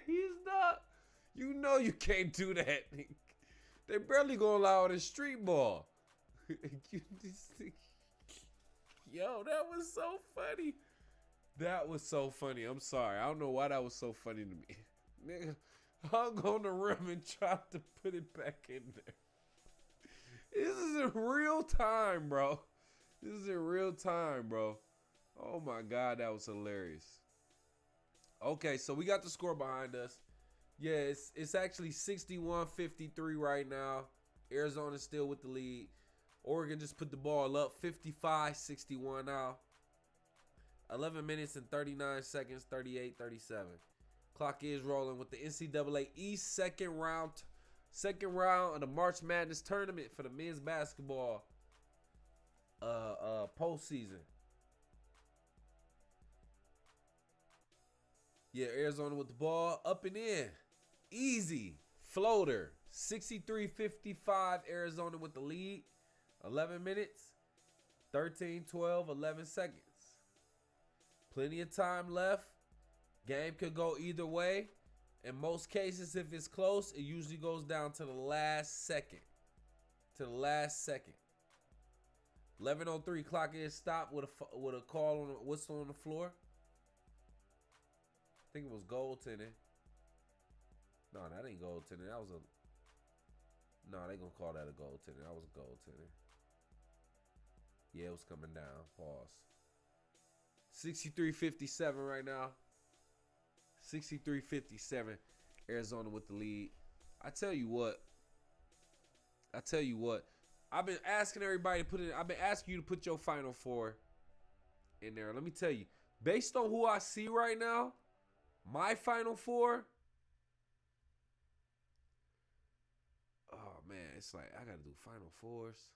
hilarious, dog. You know you can't do that. They barely gonna allow it in street ball. Yo, that was so funny. That was so funny. I'm sorry. I don't know why that was so funny to me. Nigga hung on the rim and tried to put it back in there. This is in real time, bro. This is in real time, bro. Oh my God, that was hilarious. Okay, so we got the score behind us. Yeah, it's actually 61-53 right now. Arizona's still with the lead. Oregon just put the ball up, 55-61 now. 11 minutes and 39 seconds, 38-37. Clock is rolling with the NCAA East second round of the March Madness tournament for the men's basketball postseason. Yeah, Arizona with the ball up and in. Easy. Floater. 63-55. Arizona with the lead. 11 minutes. 13, 12, 11 seconds. Plenty of time left. Game could go either way. In most cases, if it's close, it usually goes down to the last second. 11:03 clock is stopped with a call on a whistle on the floor. I think it was goaltending. No, that ain't goaltending. That was a. No, they gonna call that a goaltending. That was a goaltending. Yeah, it was coming down. Pause. 63-57 right now. 63-57. Arizona with the lead. I tell you what. I've been asking everybody to put in. I've been asking you to put your Final Four in there. Let me tell you, based on who I see right now, my Final Four. Oh man, it's like I gotta do Final Fours.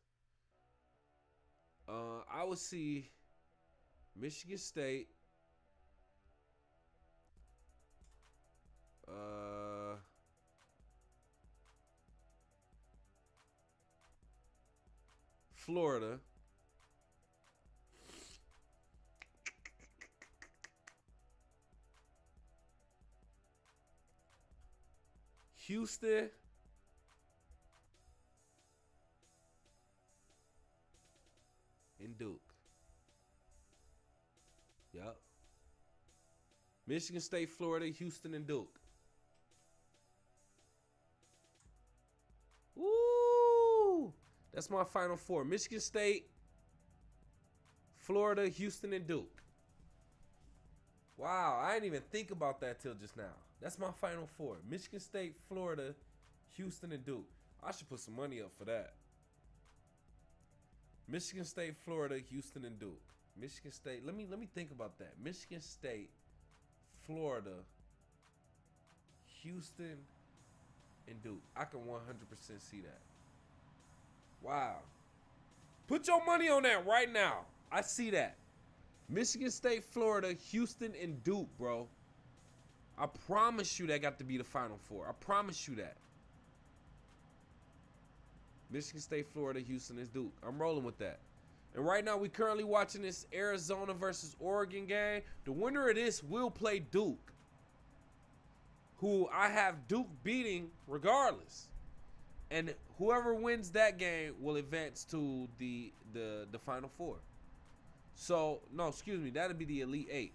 I would see Michigan State. Florida. Houston. And Duke. Yep. Michigan State, Florida, Houston, and Duke. Woo! That's my Final Four. Michigan State, Florida, Houston, and Duke. Wow, I didn't even think about that till just now. That's my Final Four. Michigan State, Florida, Houston, and Duke. I should put some money up for that. Michigan State, Florida, Houston, and Duke. Michigan State. Let me think about that. Michigan State, Florida, Houston, and Duke. I can 100% see that. Wow. Put your money on that right now. I see that. Michigan State, Florida, Houston, and Duke, bro. I promise you that got to be the Final Four. I promise you that. Michigan State, Florida, Houston, and Duke. I'm rolling with that. And right now, we currently watching this Arizona versus Oregon game. The winner of this will play Duke, who I have Duke beating regardless. And whoever wins that game will advance to the Final Four. So, no, excuse me, that'll be the Elite Eight.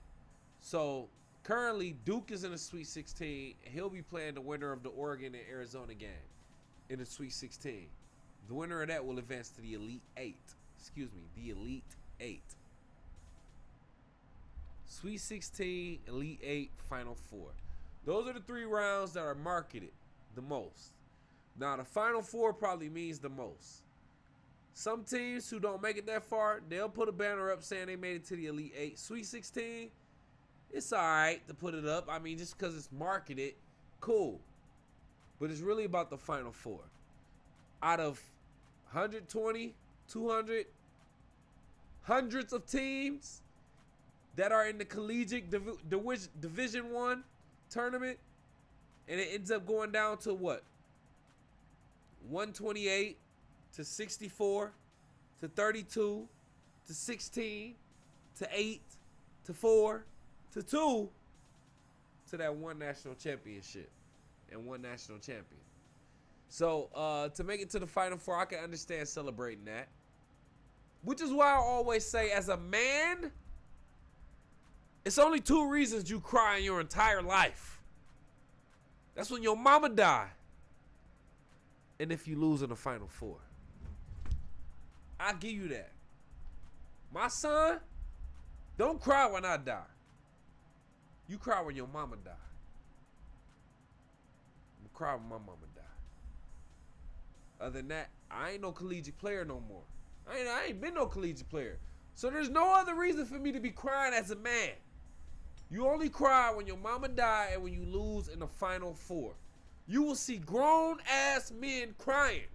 So, currently, Duke is in the Sweet 16. And he'll be playing the winner of the Oregon and Arizona game in the Sweet 16. The winner of that will advance to the Elite Eight. Excuse me, the Elite Eight. Sweet 16, Elite Eight, Final Four. Those are the 3 rounds that are marketed the most. Now, the Final Four probably means the most. Some teams who don't make it that far, they'll put a banner up saying they made it to the Elite Eight. Sweet 16, it's all right to put it up. I mean, just because it's marketed, cool. But it's really about the Final Four. Out of 120, 200, hundreds of teams that are in the collegiate Division I tournament, and it ends up going down to what? 128 to 64 to 32 to 16 to 8 to 4 to 2 to that one national championship and one national champion. So to make it to the Final Four, I can understand celebrating that. Which is why I always say, as a man, It's only two reasons you cry in your entire life. That's when your mama die, and if you lose in the Final Four. I give you that. My son, don't cry when I die. You cry when your mama die. I'm cry when my mama die. Other than that, I ain't no collegiate player no more. I ain't been no collegiate player. So there's no other reason for me to be crying as a man. You only cry when your mama die and when you lose in the Final Four. You will see grown-ass men crying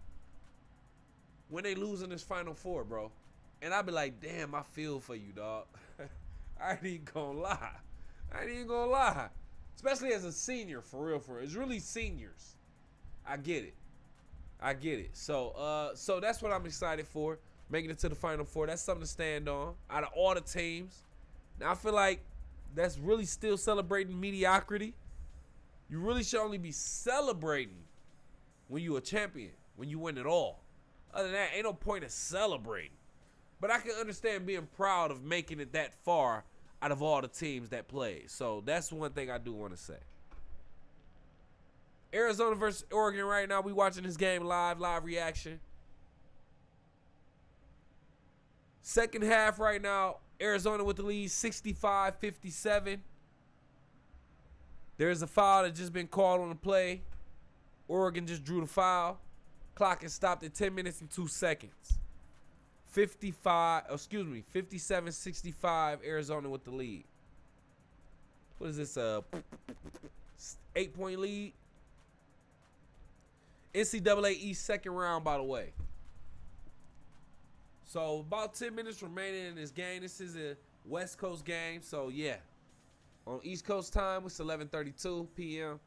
when they lose in this Final Four, bro. And I be like, damn, I feel for you, dog. I ain't even gonna lie. Especially as a senior, for real. It's really seniors. I get it. So that's what I'm excited for. Making it to the Final Four. That's something to stand on. Out of all the teams. Now, I feel like that's really still celebrating mediocrity. You really should only be celebrating when you're a champion. When you win it all. Other than that, ain't no point in celebrating. But I can understand being proud of making it that far out of all the teams that played. So that's one thing I do want to say. Arizona versus Oregon right now. We watching this game live reaction. Second half right now. Arizona with the lead, 65-57. There's a foul that just been called on the play. Oregon just drew the foul. Clock is stopped at 10 minutes and 2 seconds. 57-65, Arizona with the lead. What is this, 8-point lead? NCAA East second round, by the way. So, about 10 minutes remaining in this game. This is a West Coast game, so yeah. On East Coast time, it's 11:32 p.m.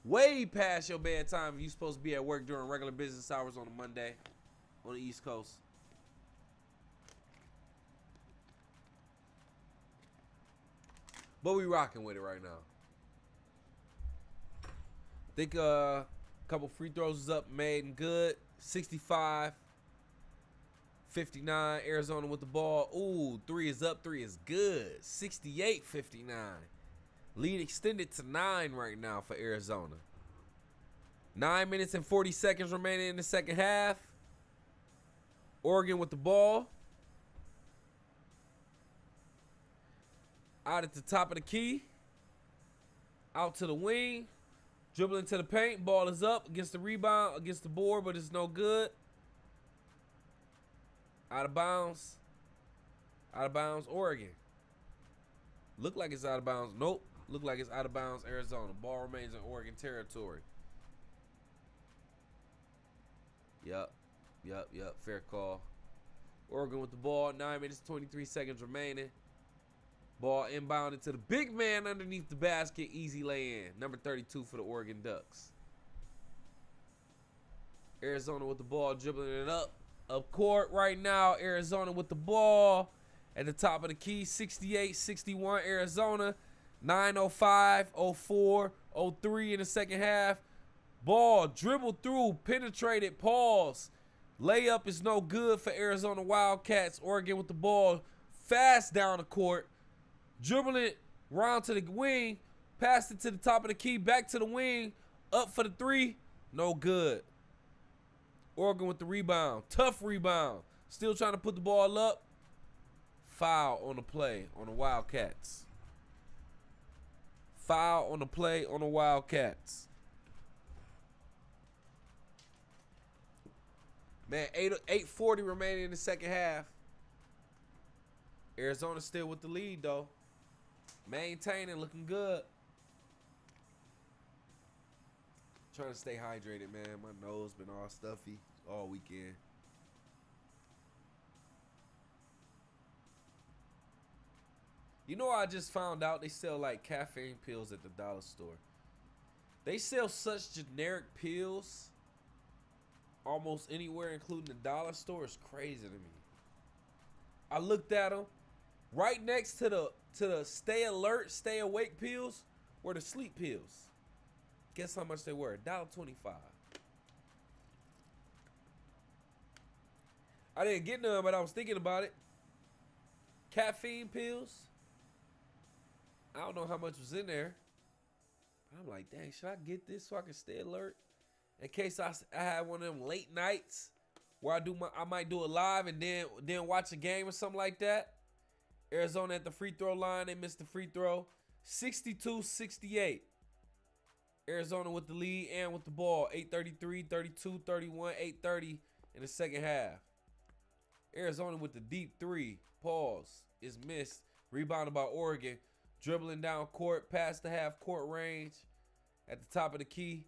Way past your bedtime if you're supposed to be at work during regular business hours on a Monday on the East Coast. But we rocking with it right now. I think a couple free throws is up, made and good. 65-59, Arizona with the ball. Ooh, 3 is up, 3 is good. 68-59. Lead extended to 9 right now for Arizona. 9 minutes and 40 seconds remaining in the second half. Oregon with the ball. Out at the top of the key. Out to the wing. Dribbling to the paint. Ball is up against the rebound, against the board, but it's no good. Out of bounds. Out of bounds, Oregon. Look like it's out of bounds. Nope. Look like it's out of bounds, Arizona. Ball remains in Oregon territory. Yep. Fair call. Oregon with the ball. 9 minutes, 23 seconds remaining. Ball inbounded to the big man underneath the basket. Easy lay in. Number 32 for the Oregon Ducks. Arizona with the ball, dribbling it up. Up court right now. Arizona with the ball. At the top of the key. 68-61 Arizona. 9:05, 04, 03 in the second half. Ball dribbled through, penetrated, pause. Layup is no good for Arizona Wildcats. Oregon with the ball fast down the court. Dribbling it round to the wing. Passed it to the top of the key, back to the wing. Up for the 3. No good. Oregon with the rebound. Tough rebound. Still trying to put the ball up. Foul on the play on the Wildcats. Foul on the play on the Wildcats. Man, 8:40 remaining in the second half. Arizona still with the lead, though. Maintaining, looking good. Trying to stay hydrated, man. My nose been all stuffy all weekend. You know, I just found out they sell like caffeine pills at the dollar store. They sell such generic pills almost anywhere, including the dollar store. It's crazy to me. I looked at them. Right next to the stay alert, stay awake pills were the sleep pills. Guess how much they were? $1.25. I didn't get none, but I was thinking about it. Caffeine pills, I don't know how much was in there. I'm like, dang, should I get this so I can stay alert? In case I have one of them late nights where I might do it live and then watch a game or something like that. Arizona at the free throw line, they missed the free throw. 62-68. Arizona with the lead and with the ball. 8:33, 32, 31, 8:30 in the second half. Arizona with the deep three. Pause. Is missed. Rebounded by Oregon. Dribbling down court, past the half court range. At the top of the key.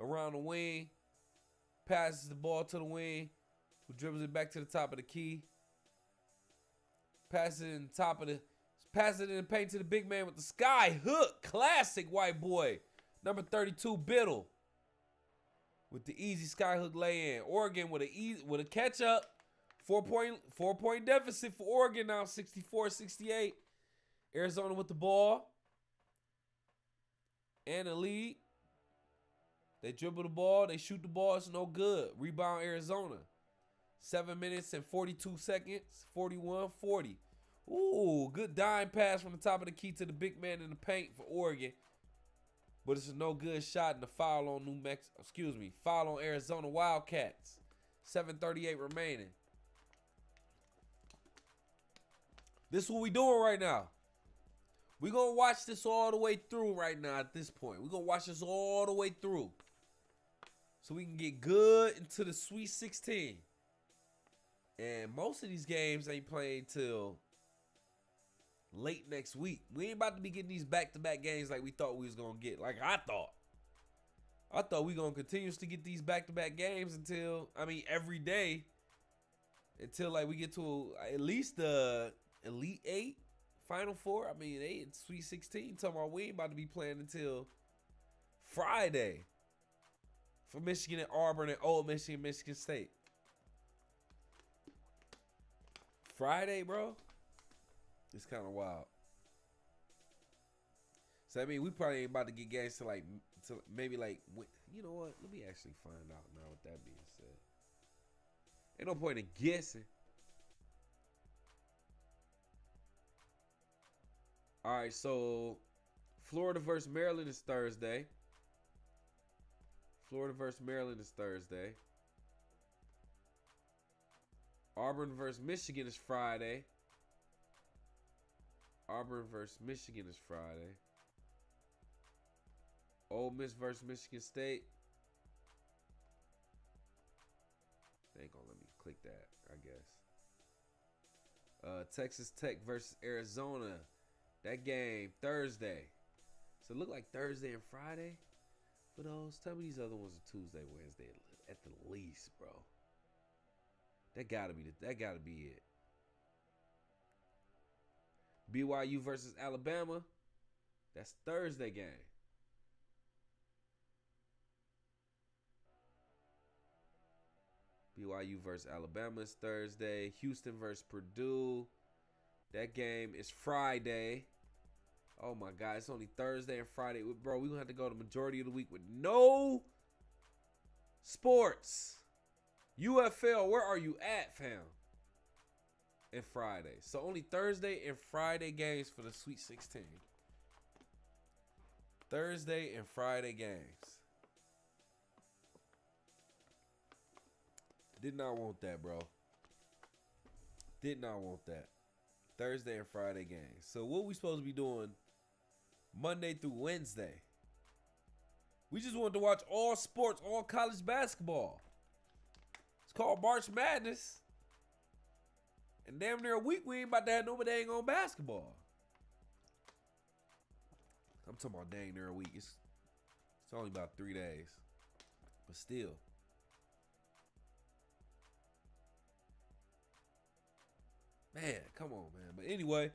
Around the wing. Passes the ball to the wing. Who dribbles it back to the top of the key. Passes it in the paint to the big man with the sky hook. Classic white boy. Number 32, Biddle. With the easy sky hook lay in. Oregon with a catch up. 4-point deficit for Oregon now, 64-68. Arizona with the ball. And the lead. They dribble the ball. They shoot the ball. It's no good. Rebound Arizona. 7 minutes and 42 seconds. 41-40. Ooh, good dime pass from the top of the key to the big man in the paint for Oregon. But it's a no good shot and a foul on foul on Arizona Wildcats. 7:38 remaining. This is what we doing right now. We're going to watch this all the way through right now at this point. We're going to watch this all the way through. So we can get good into the Sweet 16. And most of these games ain't playing till late next week. We ain't about to be getting these back-to-back games like we thought we was going to get. Like I thought. I thought we going to continuously get these back-to-back games every day. Until like we get to at least the Elite 8, Final 4. They in Sweet 16. Talking about we ain't about to be playing until Friday. For Michigan and Auburn and Old Michigan, Michigan State. Friday, bro. It's kind of wild. So, we probably ain't about to get games to maybe you know what? Let me actually find out now with that being said. Ain't no point in guessing. All right, so Florida versus Maryland is Thursday. Auburn versus Michigan is Friday. Ole Miss versus Michigan State. They ain't gonna let me click that, I guess. Texas Tech versus Arizona. That game, Thursday. So it look like Thursday and Friday for those. Tell me these other ones are Tuesday, Wednesday at the least, bro. That gotta be it. BYU versus Alabama. That's Thursday game. BYU versus Alabama is Thursday. Houston versus Purdue. That game is Friday. Oh my God, it's only Thursday and Friday. Bro, we're going to have to go the majority of the week with no sports. UFL, where are you at, fam? And Friday. So only Thursday and Friday games for the Sweet 16. Thursday and Friday games. Did not want that, bro. Did not want that. Thursday and Friday games. So what we supposed to be doing Monday through Wednesday? We just wanted to watch all sports, all college basketball. It's called March Madness. And damn near a week we ain't about to have nobody dang on basketball. I'm talking about dang near a week. It's only about 3 days. But still. Man, come on, man. But anyway,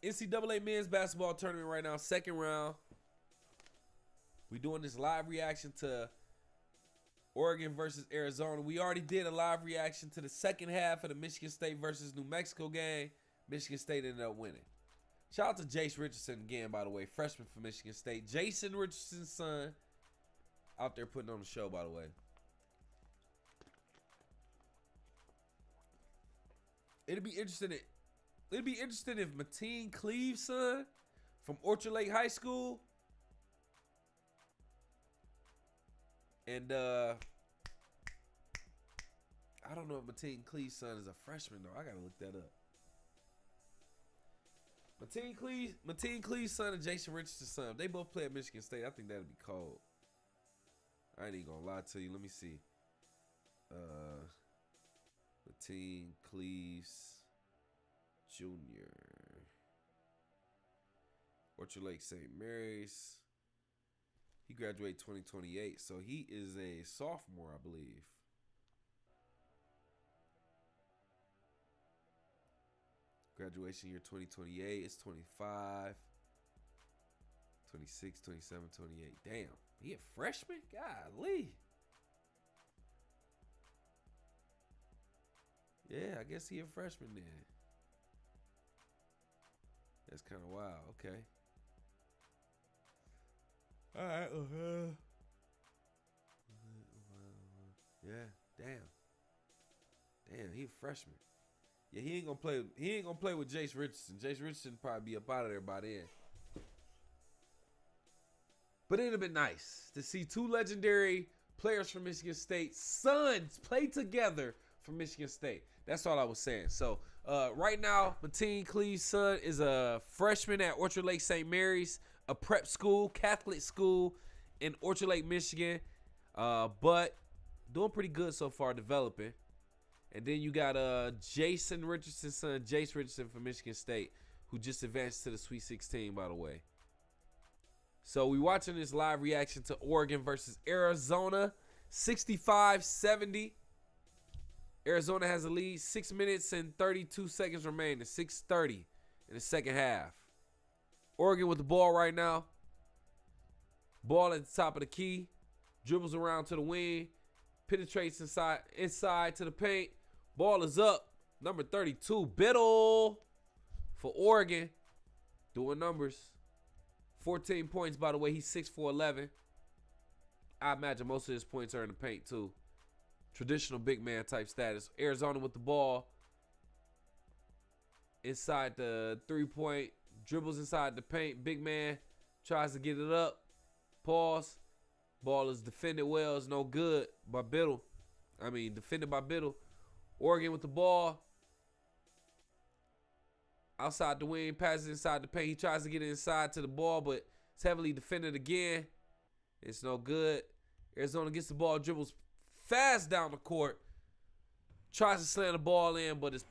NCAA men's basketball tournament right now, second round. We doing this live reaction to Oregon versus Arizona. We already did a live reaction to the second half of the Michigan State versus New Mexico game. Michigan State ended up winning. Shout out to Jace Richardson again, by the way, freshman for Michigan State. Jason Richardson's son out there putting on the show, by the way. It'll be interesting it'd be interesting if Mateen Cleave's son from Orchard Lake High School and I don't know if Mateen Cleave's son is a freshman though. I gotta look that up. Mateen Cleave's son and Jason Richardson's son, if they both play at Michigan State, I think that'd be cold. I ain't even gonna lie to you. Let me see. Mateen Cleaves Jr. Orchard Lake St. Mary's. He graduated 2028, so he is a sophomore, I believe. Graduation year 2028. It's 25, 26, 27, 28. Damn, he a freshman? Golly. Yeah, I guess he a freshman then. That's kind of wild. Okay. All right. Yeah. Damn, he a freshman. Yeah, he ain't gonna play. He ain't gonna play with Jace Richardson. Jace Richardson probably be up out of there by then. But it'd have been nice to see two legendary players from Michigan State sons play together for Michigan State. That's all I was saying. So right now, Mateen Cleave's son is a freshman at Orchard Lake St. Mary's, a prep school, Catholic school in Orchard Lake, Michigan. But doing pretty good so far, developing. And then you got Jason Richardson's son, Jace Richardson from Michigan State, who just advanced to the Sweet 16, by the way. So we watching this live reaction to Oregon versus Arizona, 65-70. Arizona has a lead, 6 minutes and 32 seconds remaining, 6:30 in the second half. Oregon with the ball right now. Ball at the top of the key, dribbles around to the wing, penetrates inside to the paint. Ball is up. Number 32, Biddle for Oregon, doing numbers. 14 points, by the way. He's 6'4", 11. I imagine most of his points are in the paint, too. Traditional big man type status. Arizona with the ball. Inside the three-point. Dribbles inside the paint. Big man tries to get it up. Pause. Ball is defended well. It's no good by Biddle. Defended by Biddle. Oregon with the ball. Outside the wing. Passes inside the paint. He tries to get inside to the ball, but it's heavily defended again. It's no good. Arizona gets the ball. Dribbles fast down the court. Tries to slam the ball in, but it's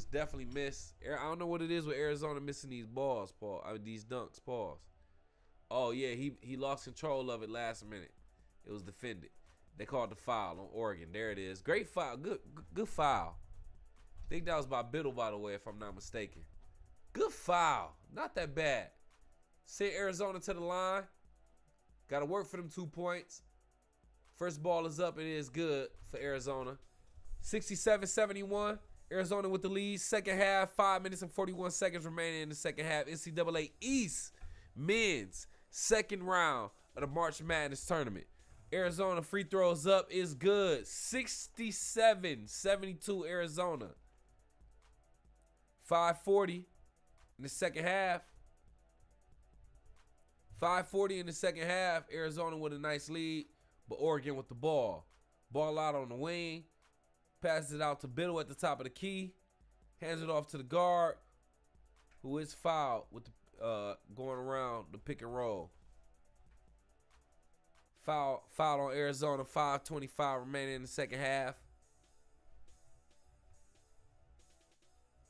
definitely missed. I don't know what it is with Arizona missing these balls, these dunks, pause. Oh, yeah, he lost control of it last minute. It was defended. They called the foul on Oregon. There it is. Great foul. Good foul. I think that was by Biddle, by the way, if I'm not mistaken. Good foul. Not that bad. Send Arizona to the line. Got to work for them 2 points. First ball is up. It is good for Arizona. 67-71. Arizona with the lead. Second half, 5 minutes and 41 seconds remaining in the second half. NCAA East men's second round of the March Madness tournament. Arizona free throws up is good. 67-72 Arizona. 5:40 in the second half. 5:40 in the second half. Arizona with a nice lead, but Oregon with the ball. Ball out on the wing. Passes it out to Biddle at the top of the key. Hands it off to the guard, who is fouled with going around the pick and roll. Foul on Arizona. 5:25 remaining in the second half.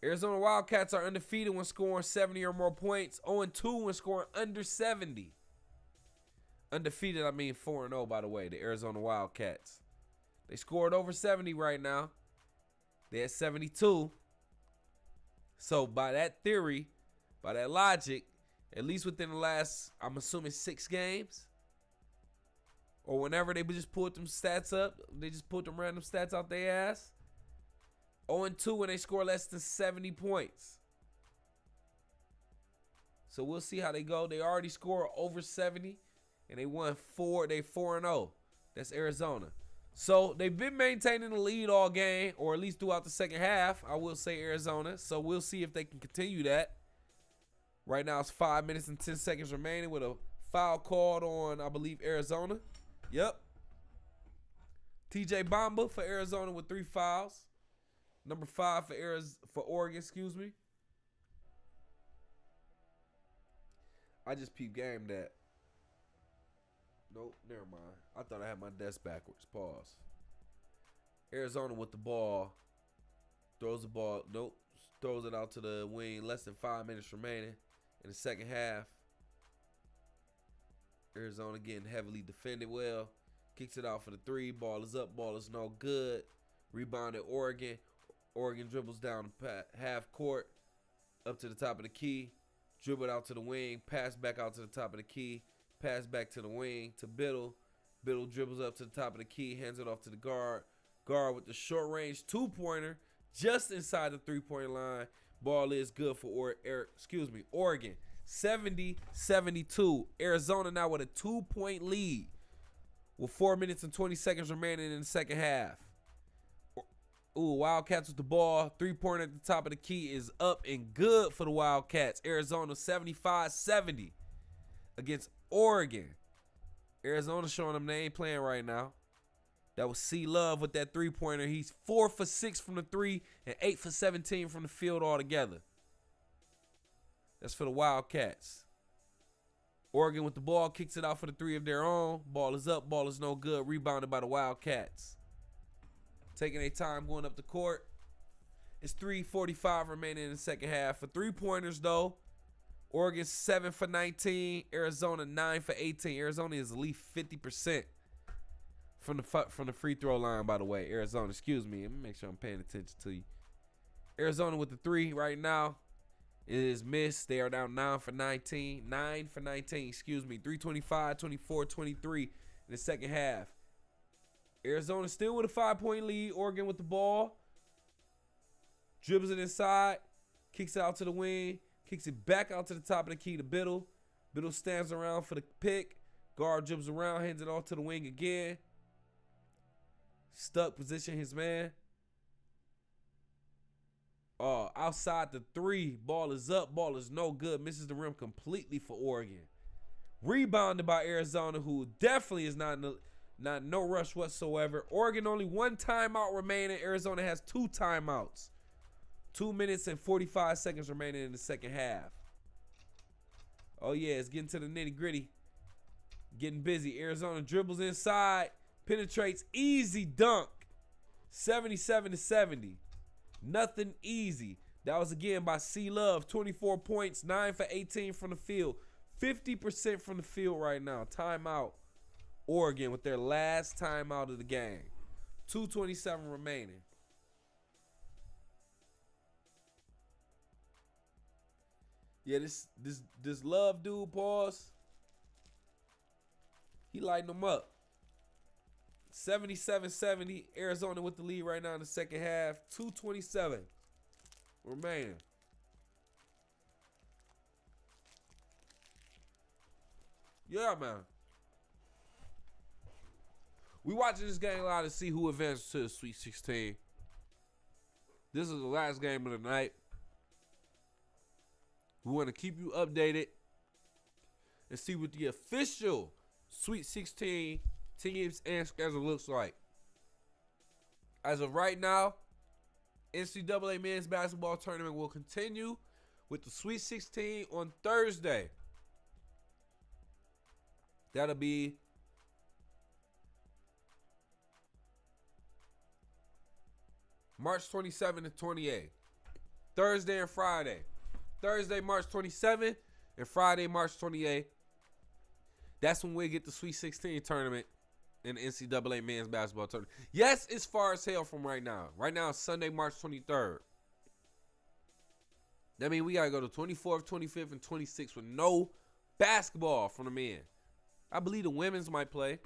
Arizona Wildcats are undefeated when scoring 70 or more points. 0-2 when scoring under 70. Undefeated, 4-0, by the way, the Arizona Wildcats. They scored over 70 right now. They're at 72. So by that theory, by that logic, at least within the last, I'm assuming 6 games, or whenever they just pulled them stats up, they just pulled them random stats out their ass. 0-2 when they score less than 70 points. So we'll see how they go. They already scored over 70, and they won 4. They 4-0. That's Arizona. So they've been maintaining the lead all game, or at least throughout the second half. I will say Arizona. So we'll see if they can continue that. Right now it's 5 minutes and 10 seconds remaining with a foul called on, I believe, Arizona. Yep. TJ Bamba for Arizona with 3 fouls. Number 5 for Oregon, excuse me. I just peeped game that. Nope, never mind. I thought I had my desk backwards. Pause. Arizona with the ball. Throws the ball. Nope. Throws it out to the wing. Less than 5 minutes remaining in the second half. Arizona getting heavily defended well. Kicks it out for the 3. Ball is up. Ball is no good. Rebounded Oregon. Oregon dribbles down the half court. Up to the top of the key. Dribble out to the wing. Pass back out to the top of the key. Pass back to the wing to Biddle. Biddle dribbles up to the top of the key. Hands it off to the guard. Guard with the short range 2-pointer. Just inside the 3-point line. Ball is good for Oregon. 70-72. Arizona now with a 2-point lead with 4 minutes and 20 seconds remaining in the second half. Ooh, Wildcats with the ball. 3-pointer at the top of the key is up and good for the Wildcats. Arizona 75-70 against Oregon. Arizona showing them they ain't playing right now. That was C Love with that 3-pointer. He's 4 for 6 from the 3 and 8 for 17 from the field altogether. That's for the Wildcats. Oregon with the ball, kicks it out for the 3 of their own. Ball is up, ball is no good. Rebounded by the Wildcats. Taking their time going up the court. It's 3:45 remaining in the second half. For 3-pointers, though, Oregon 7 for 19. Arizona 9 for 18. Arizona is at least 50% from the free throw line, by the way. Arizona, excuse me. Let me make sure I'm paying attention to you. Arizona with the 3 right now. It is missed. They are down 9 for 19. 9 for 19, excuse me. 3:25, 24, 23 in the second half. Arizona still with a 5-point lead. Oregon with the ball. Dribbles it inside. Kicks it out to the wing. Kicks it back out to the top of the key to Biddle. Biddle stands around for the pick. Guard dribbles around. Hands it off to the wing again. Stuck position his man. Outside the 3. Ball is up. Ball is no good. Misses the rim completely for Oregon. Rebounded by Arizona, who definitely is not no rush whatsoever. Oregon only 1 timeout remaining. Arizona has 2 timeouts. 2 minutes and 45 seconds remaining in the second half. Oh, yeah, it's getting to the nitty gritty. Getting busy. Arizona dribbles inside. Penetrates. Easy dunk. 77-70. Nothing easy. That was again by C Love. 24 points. 9 for 18 from the field. 50% from the field right now. Timeout. Oregon with their last timeout of the game. 2:27 remaining. Yeah, this Love dude, pause. He lighting them up. 77-70. Arizona with the lead right now in the second half. 2:27 remaining. Yeah, man. We watching this game live to see who advances to the Sweet 16. This is the last game of the night. We want to keep you updated and see what the official Sweet 16 teams and schedule looks like. As of right now, NCAA men's basketball tournament will continue with the Sweet 16 on Thursday. That'll be March 27 and 28. Thursday and Friday. Thursday, March 27 and Friday, March 28. That's when we get the Sweet 16 tournament in the NCAA men's basketball tournament. Yes, it's far as hell from right now. Right now, it's Sunday, March 23rd. That means we got to go to 24th, 25th, and 26th with no basketball from the men. I believe the women's might play.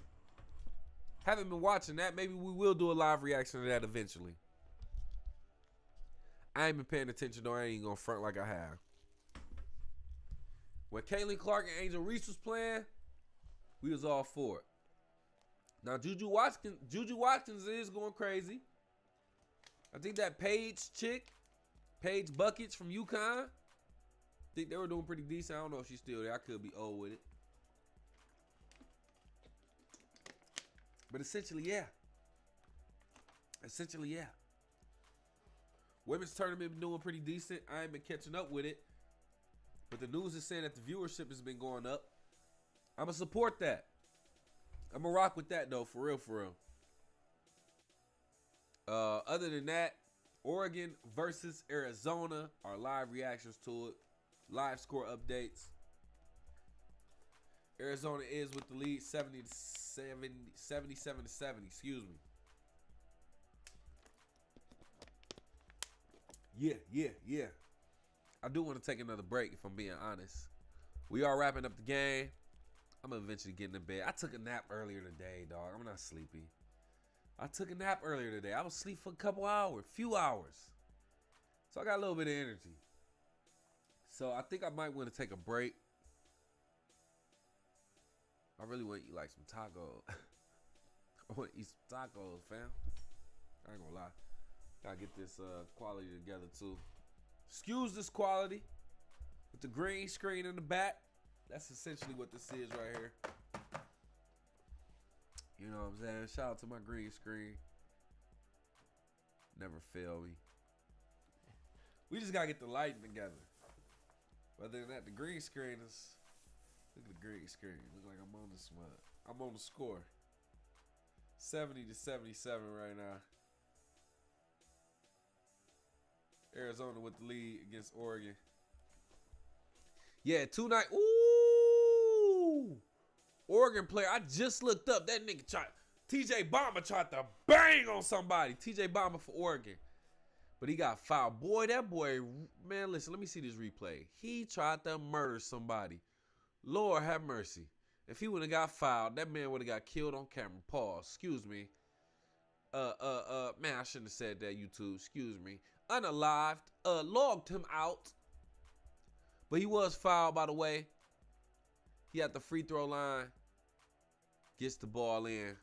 Haven't been watching that. Maybe we will do a live reaction to that eventually. I ain't been paying attention, though. I ain't going to front like I have. When Caitlin Clark and Angel Reese was playing, we was all for it. Now Juju Watkins is going crazy. I think that Paige Buckets from UConn, I think they were doing pretty decent. I don't know if she's still there. I could be old with it. But essentially, yeah. Women's tournament been doing pretty decent. I ain't been catching up with it. But the news is saying that the viewership has been going up. I'm going to support that. I'm going to rock with that, though, for real. Other than that, Oregon versus Arizona, our live reactions to it, live score updates. Arizona is with the lead 77-70, excuse me. Yeah. I do want to take another break, if I'm being honest. We are wrapping up the game. I'm eventually getting to bed. I took a nap earlier today, dog. I'm not sleepy. I took a nap earlier today. I was asleep for a few hours. So I got a little bit of energy. So I think I might want to take a break. I really want to eat like some tacos. I want to eat some tacos, fam. I ain't gonna lie. Gotta get this quality together too. Excuse this quality. With the green screen in the back. That's essentially what this is right here. You know what I'm saying? Shout out to my green screen. Never fail me. We just gotta get the lighting together. Other than that, the green screen is... Look at the green screen. Look like I'm on this one. I'm on the score. 70-77 right now. Arizona with the lead against Oregon. Yeah, 2-9. Ooh! Oregon player. I just looked up. That nigga tried. TJ Bomber tried to bang on somebody. TJ Bomber for Oregon. But he got fouled. Boy, that boy, man, listen, let me see this replay. He tried to murder somebody. Lord have mercy. If he would have got fouled, that man would have got killed on camera. Pause. Excuse me. Man, I shouldn't have said that, YouTube. Excuse me. Unalived. Logged him out. But he was fouled, by the way. He at the free throw line. Gets the ball in.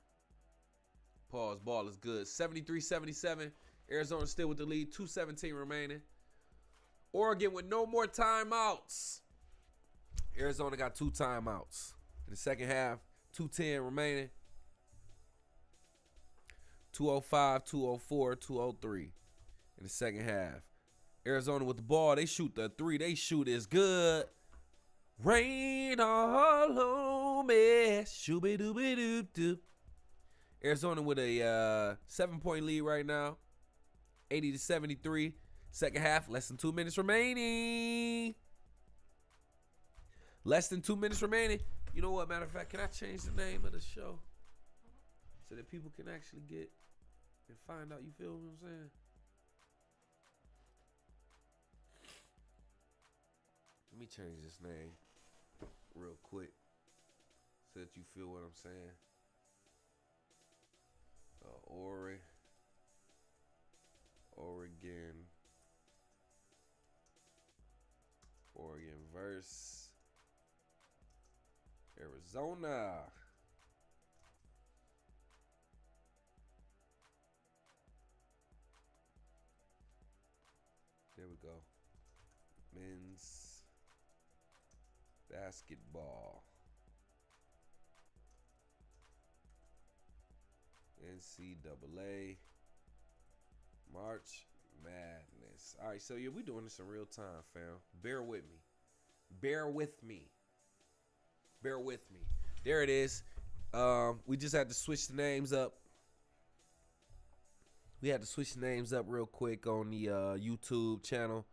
Pause. Ball is good. 73-77. Arizona still with the lead. 2:17 remaining. Oregon with no more timeouts. Arizona got 2 timeouts. In the second half, 2:10 remaining. 2:05, 2:04, 2:03 in the second half. Arizona with the ball. They shoot the 3. They shoot is good. Rain all on me. Shooby-dooby-doo-doo. Arizona with a 7-point lead right now. 80-73. Second half, less than 2 minutes remaining. Less than 2 minutes remaining. You know what, matter of fact, can I change the name of the show so that people can actually get and find out, you feel what I'm saying? Let me change this name real quick so that you feel what I'm saying. Oregon versus Arizona. There we go. Men's basketball. NCAA March Madness. All right, so yeah, we doing this in real time, fam. Bear with me. Bear with me. Bear with me. There it is. We just had to switch the names up. We had to switch the names up real quick on the YouTube channel.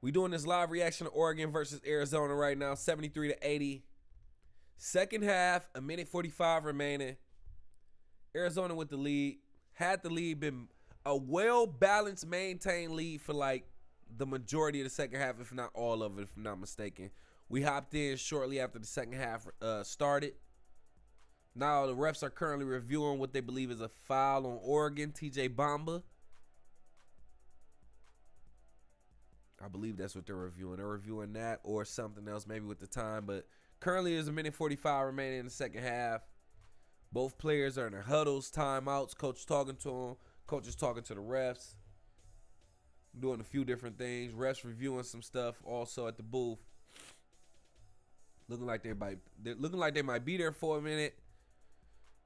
We doing this live reaction to Oregon versus Arizona right now, 73-80. Second half, 1:45 remaining. Arizona with the lead. Had the lead been a well-balanced, maintained lead for like the majority of the second half, if not all of it, if I'm not mistaken. We hopped in shortly after the second half started. Now the refs are currently reviewing what they believe is a foul on Oregon, TJ Bamba. I believe that's what they're reviewing. They're reviewing that or something else, maybe with the time. But currently there's 1:45 remaining in the second half. Both players are in their huddles, timeouts. Coach is talking to them. Coach is talking to the refs. Doing a few different things. Refs reviewing some stuff also at the booth. Looking like they might be there for a minute.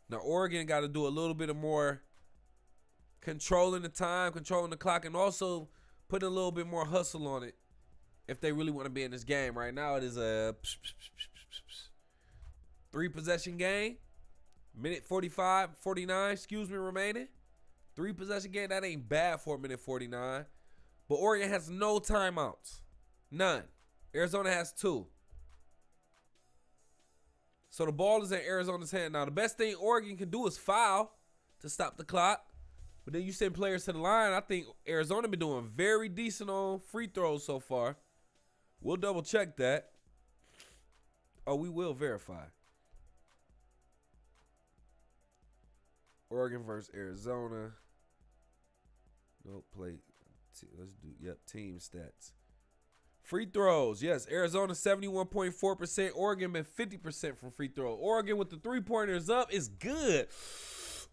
Now Oregon got to do a little bit of more controlling the time, controlling the clock, and also putting a little bit more hustle on it if they really want to be in this game. Right now it is a 3-possession game. Minute 49, remaining. 3-possession game. That ain't bad for a minute 49. But Oregon has no timeouts. None. Arizona has 2. So the ball is in Arizona's hand. Now, the best thing Oregon can do is foul to stop the clock. But then you send players to the line. I think Arizona been doing very decent on free throws so far. We'll double check that. Oh, we will verify. Oregon versus Arizona. No play. Let's do, team stats. Free throws. Yes, Arizona 71.4%. Oregon been 50% from free throw. Oregon with the 3-pointers up is good.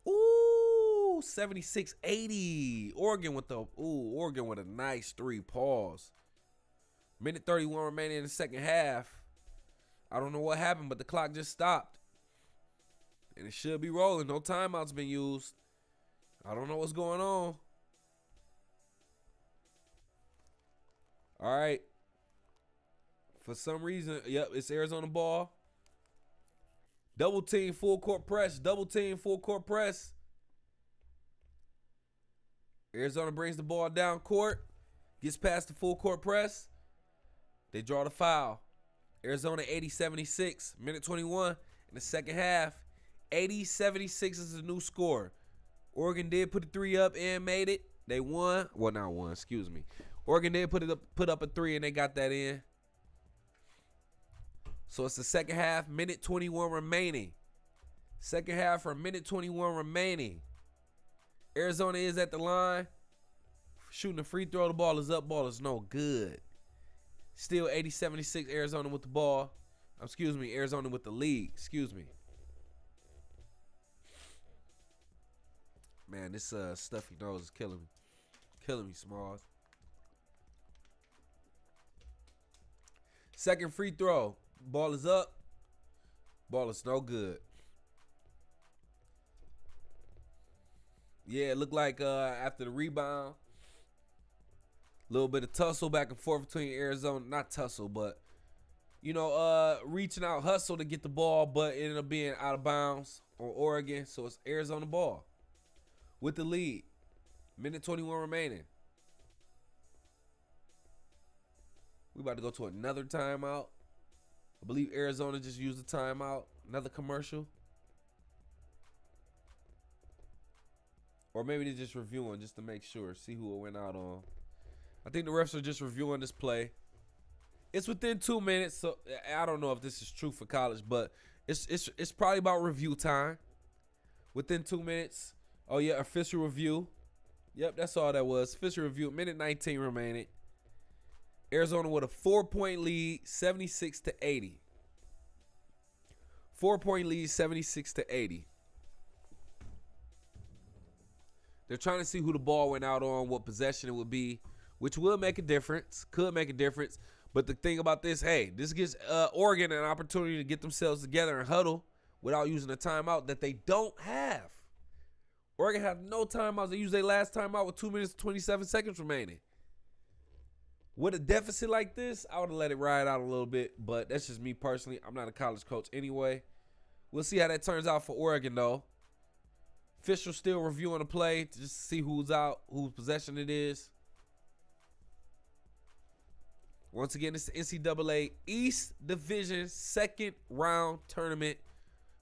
Ooh, 76-80. Oregon with a nice 3. Pause. Minute 31 remaining in the second half. I don't know what happened, but the clock just stopped. And it should be rolling. No timeouts been used. I don't know what's going on. All right. For some reason, it's Arizona ball. Double team, full court press. Double team, full court press. Arizona brings the ball down court. Gets past the full court press. They draw the foul. Arizona 80-76. Minute 21 in the second half. 80-76 is the new score. Oregon did put the 3 up and made it. They won. Well, not won, excuse me. Oregon did put up a 3 and they got that in. So it's the second half, minute 21 remaining. Second half for minute 21 remaining. Arizona is at the line. Shooting a free throw. The ball is up. Ball is no good. Still 80-76 Arizona with the ball. Excuse me, Arizona with the lead. Excuse me. Man, this stuffy nose is killing me. Killing me, Smalls. Second free throw. Ball is up. Ball is no good. Yeah, it looked like after the rebound, a little bit of tussle back and forth between Arizona. Not tussle, but, reaching out, hustle to get the ball, but it ended up being out of bounds on Oregon. So it's Arizona ball with the lead. Minute 21 remaining. We about to go to another timeout. I believe Arizona just used a timeout. Another commercial. Or maybe they're just reviewing just to make sure. See who it went out on. I think the refs are just reviewing this play. It's within 2 minutes, so I don't know if this is true for college, but it's probably about review time. Within 2 minutes. Oh, yeah, official review. Yep, that's all that was. Official review. Minute 19 remaining. Arizona with a 4-point lead, 76-80. 4-point lead, 76-80. They're trying to see who the ball went out on, what possession it would be, which will make a difference, could make a difference. But the thing about this, hey, this gives Oregon an opportunity to get themselves together and huddle without using a timeout that they don't have. Oregon have no timeouts. They use their last timeout with 2 minutes and 27 seconds remaining. With a deficit like this, I would have let it ride out a little bit, but that's just me personally. I'm not a college coach anyway. We'll see how that turns out for Oregon, though. Officials still reviewing the play to just see who's out, whose possession it is. Once again, it's the NCAA East Division second round tournament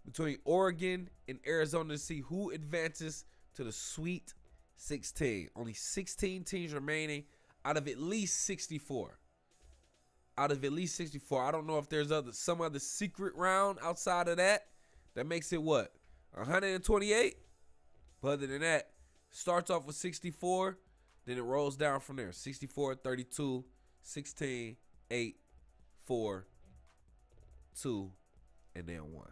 between Oregon and Arizona to see who advances to the Sweet 16. Only 16 teams remaining out of at least 64. Out of at least 64. I don't know if there's some other secret round outside of that makes it what? 128? But other than that, starts off with 64, then it rolls down from there. 64, 32, 16, 8, 4, 2, and then 1.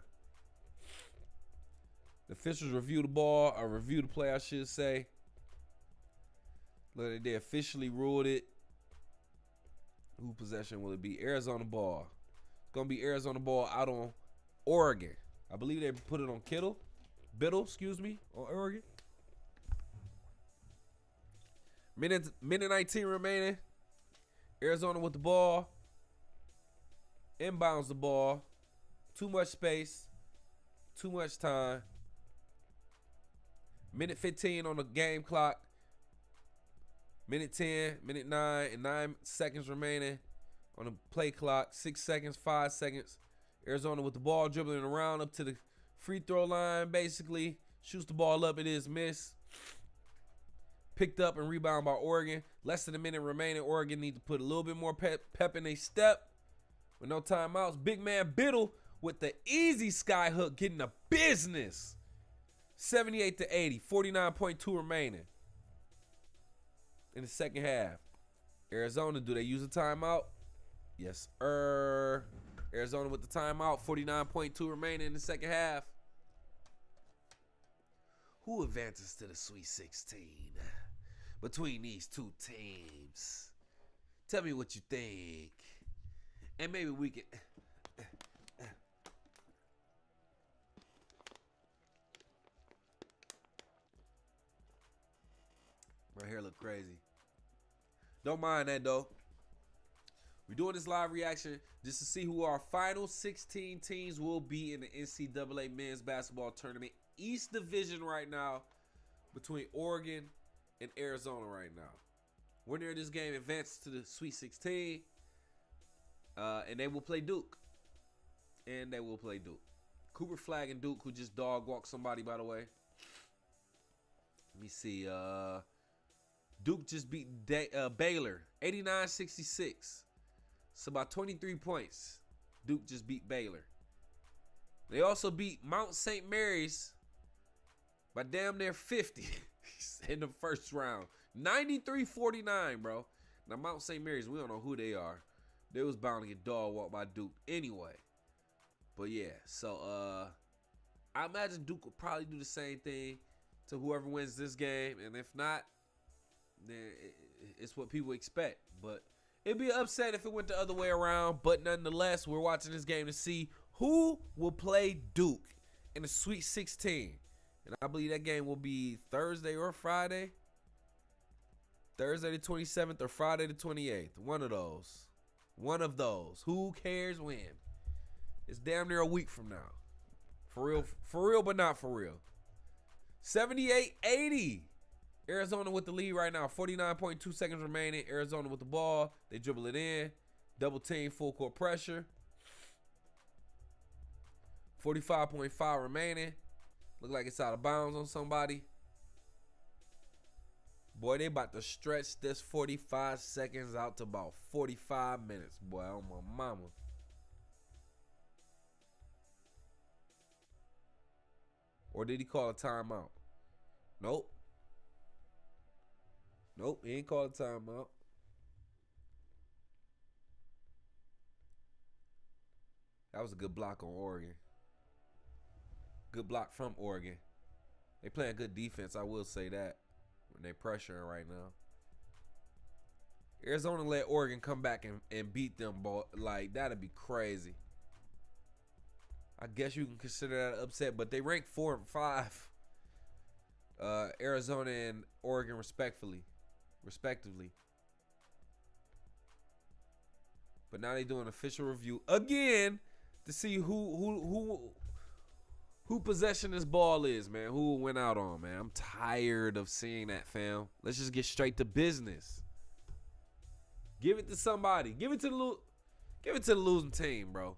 The officials review the ball, or review the play, I should say. Look, they officially ruled it. Who possession will it be? Arizona ball. It's going to be Arizona ball out on Oregon. I believe they put it on Biddle, on Oregon. Minute 19 remaining. Arizona with the ball. Inbounds the ball. Too much space. Too much time. Minute 15 on the game clock. Minute 10, minute 9, and 9 seconds remaining on the play clock. 6 seconds, 5 seconds. Arizona with the ball, dribbling around up to the free throw line, basically. Shoots the ball up. It is missed. Picked up and rebound by Oregon. Less than a minute remaining. Oregon need to put a little bit more pep in their step. With no timeouts. Big man Biddle with the easy sky hook, getting the business. 78-80. 49.2 remaining in the second half. Arizona, do they use a timeout? Yes, Arizona with the timeout. 49.2 remaining in the second half. Who advances to the Sweet 16 between these two teams? Tell me what you think. And maybe we can... My hair look crazy. Don't mind that, though. We're doing this live reaction just to see who our final 16 teams will be in the NCAA men's basketball tournament. East Division right now between Oregon and Arizona right now. Winner of this game advances to the Sweet 16. And they will play Duke. Cooper Flag and Duke, who just dog walked somebody, by the way. Let me see. Duke just beat Baylor 89-66. So by 23 points, Duke just beat Baylor. They also beat Mount St. Mary's by damn near 50 in the first round. 93-49, bro. Now, Mount St. Mary's, we don't know who they are. They was bound to get dog walked by Duke anyway. But, yeah, so I imagine Duke will probably do the same thing to whoever wins this game. And if not, then it's what people expect. But it'd be an upset if it went the other way around. But nonetheless, we're watching this game to see who will play Duke in the Sweet 16. And I believe that game will be Thursday or Friday. Thursday the 27th or Friday the 28th. One of those. Who cares when? It's damn near a week from now. For real, but not for real. 78-80. Arizona with the lead right now. 49.2 seconds remaining. Arizona with the ball. They dribble it in. Double team, full court pressure. 45.5 remaining. Look like it's out of bounds on somebody. Boy, they about to stretch this 45 seconds out to about 45 minutes. Boy, oh my mama. Or did he call a timeout? Nope, he ain't called a timeout. That was a good block on Oregon. Good block from Oregon. They playing good defense, I will say that. When they pressuring right now. Arizona let Oregon come back and beat them, boy. Like, that'd be crazy. I guess you can consider that an upset, but they rank 4 and 5. Arizona and Oregon respectively. But now they doing official review again to see who possession this ball is, man. Who went out on, man. I'm tired of seeing that, fam. Let's just get straight to business. Give it to somebody. Give it to the losing team, bro.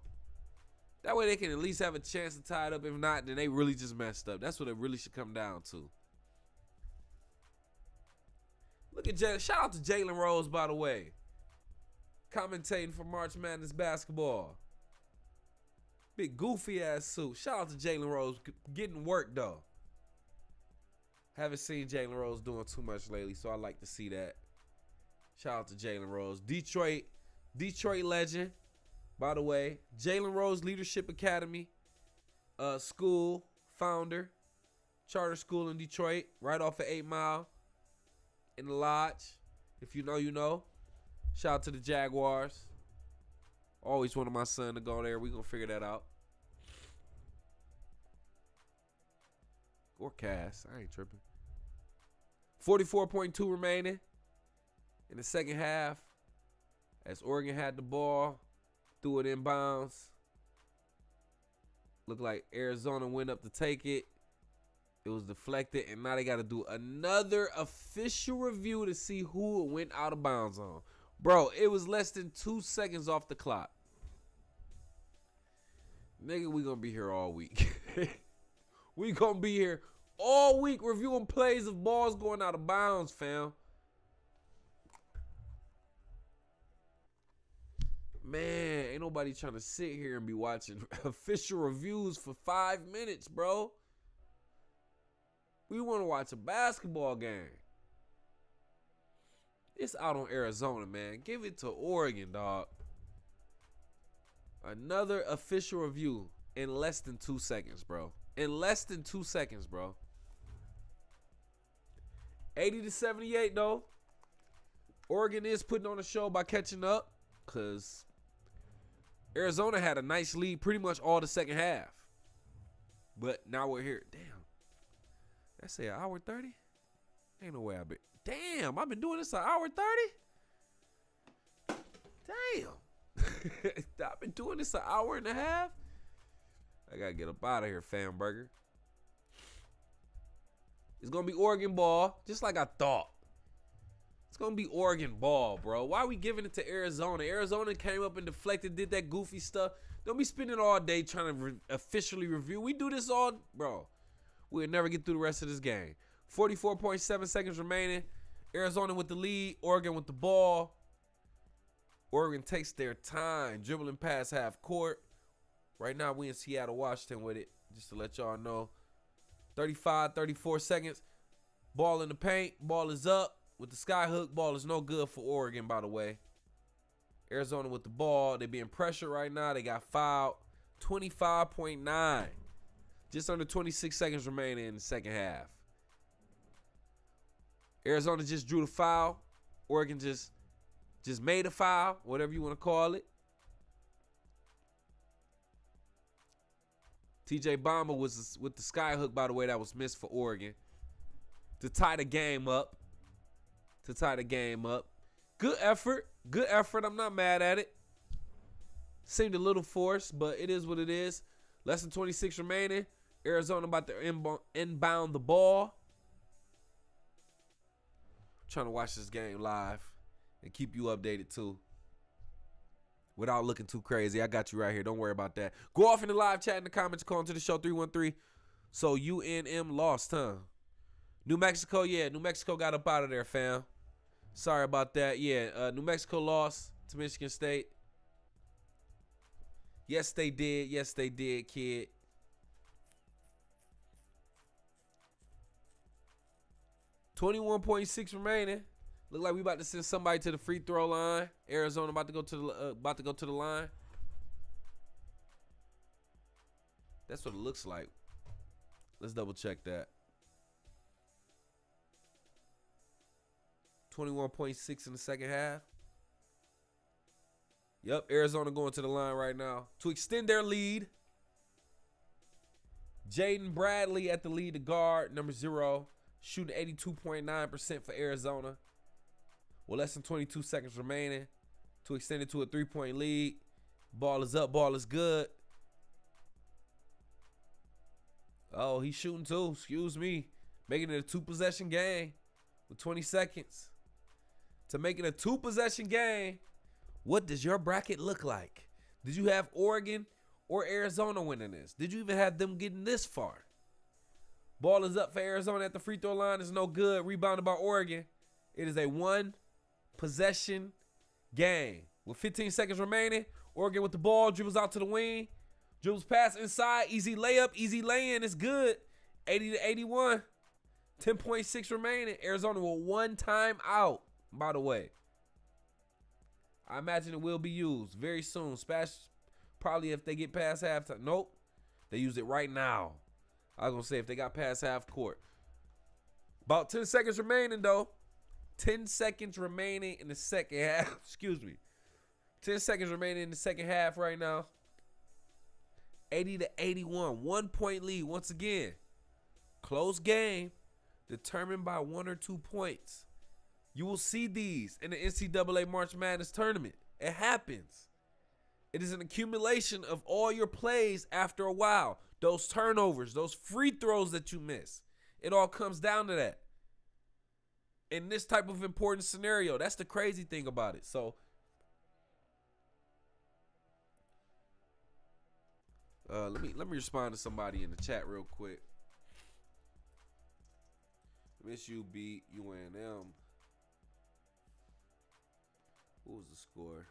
That way they can at least have a chance to tie it up. If not, then they really just messed up. That's what it really should come down to. Look at Jalen. Shout out to Jalen Rose, by the way. Commentating for March Madness basketball. Big goofy ass suit. Shout out to Jalen Rose getting work though. Haven't seen Jalen Rose doing too much lately, so I like to see that. Shout out to Jalen Rose. Detroit legend, by the way. Jalen Rose Leadership Academy school founder. charter school in Detroit, right off of 8 Mile in the Lodge. If you know, you know. Shout out to the Jaguars. Always wanted my son to go there. We gonna figure that out. Or Cass. I ain't tripping. 44.2 remaining in the second half as Oregon had the ball, threw it inbounds. Looked like Arizona went up to take it. It was deflected, and now they got to do another official review to see who it went out of bounds on. Bro, it was less than 2 seconds off the clock. Nigga, we going to be here all week. We going to be here all week reviewing plays of balls going out of bounds, fam. Man, ain't nobody trying to sit here and be watching official reviews for 5 minutes, bro. We want to watch a basketball game. It's out on Arizona, man. Give it to Oregon, dog. Another official review in less than 2 seconds, bro. In less than 2 seconds, bro. 80-78, though. Oregon is putting on a show by catching up because Arizona had a nice lead pretty much all the second half. But now we're here. Damn. That say an hour 30? Ain't no way I've been. Damn, I've been doing this an hour 30? Damn. I've been doing this an hour and a half? I got to get up out of here, fam burger. It's going to be Oregon ball, just like I thought. It's going to be Oregon ball, bro. Why are we giving it to Arizona? Arizona came up and deflected, did that goofy stuff. Don't be spending all day trying to officially review. We do this all, bro. We'll never get through the rest of this game. 44.7 seconds remaining. Arizona with the lead. Oregon with the ball. Oregon takes their time dribbling past half court. Right now, we in Seattle, Washington with it. Just to let y'all know. 34 seconds. Ball in the paint. Ball is up. With the sky hook, ball is no good for Oregon, by the way. Arizona with the ball. They being pressured right now. They got fouled. 25.9. Just under 26 seconds remaining in the second half. Arizona just drew the foul. Oregon just made a foul, whatever you want to call it. TJ Bamba was with the sky hook, by the way, that was missed for Oregon. To tie the game up. Good effort. I'm not mad at it. Seemed a little forced, but it is what it is. Less than 26 remaining. Arizona about to inbound the ball. I'm trying to watch this game live and keep you updated too. Without looking too crazy. I got you right here. Don't worry about that. Go off in the live chat in the comments. Call into the show 313. So UNM lost, huh? New Mexico, yeah. New Mexico got up out of there, fam. Sorry about that. Yeah, New Mexico lost to Michigan State. Yes, they did. Yes, they did, kid. 21.6 remaining. Look like we about to send somebody to the free throw line. Arizona about to go to the line. That's what it looks like. Let's double check that. 21.6 in the second half. Yep, Arizona going to the line right now to extend their lead. Jaden Bradley at the lead, the guard, number 0, shooting 82.9% for Arizona. With less than 22 seconds remaining to extend it to a 3-point lead. Ball is up, ball is good. Oh, he's shooting too, excuse me. Making it a 2-possession game with 20 seconds. To make it a 2-possession game, what does your bracket look like? Did you have Oregon or Arizona winning this? Did you even have them getting this far? Ball is up for Arizona at the free throw line. It's no good. Rebounded by Oregon. It is a 1-possession game. With 15 seconds remaining, Oregon with the ball, dribbles out to the wing. Dribbles pass inside, easy layup, easy lay-in. It's good. 80-81. 10.6 remaining. Arizona with 1 timeout, by the way. I imagine it will be used very soon. Probably if they get past halftime. Nope. They use it right now. I was going to say if they got past half court. About 10 seconds remaining, though. 10 seconds remaining in the second half. Excuse me. 10 seconds remaining in the second half right now. 80-81. 1 point lead once again. Close game. Determined by 1 or 2 points. You will see these in the NCAA March Madness tournament. It happens. It is an accumulation of all your plays after a while. Those turnovers, those free throws that you miss. It all comes down to that. In this type of important scenario, that's the crazy thing about it. So, let me respond to somebody in the chat real quick. Miss you beat UNM. What was the score?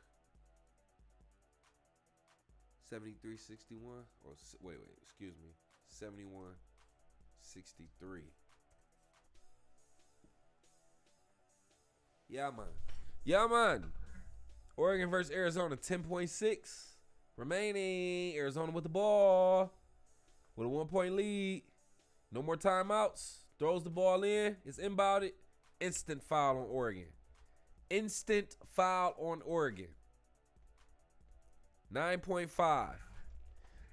73-61 or wait, excuse me. 71-63. Yeah, man. Oregon versus Arizona, 10.6 remaining. Arizona with the ball with a 1 point lead. No more timeouts. Throws the ball in. It's inbounded. Instant foul on Oregon. 9.5.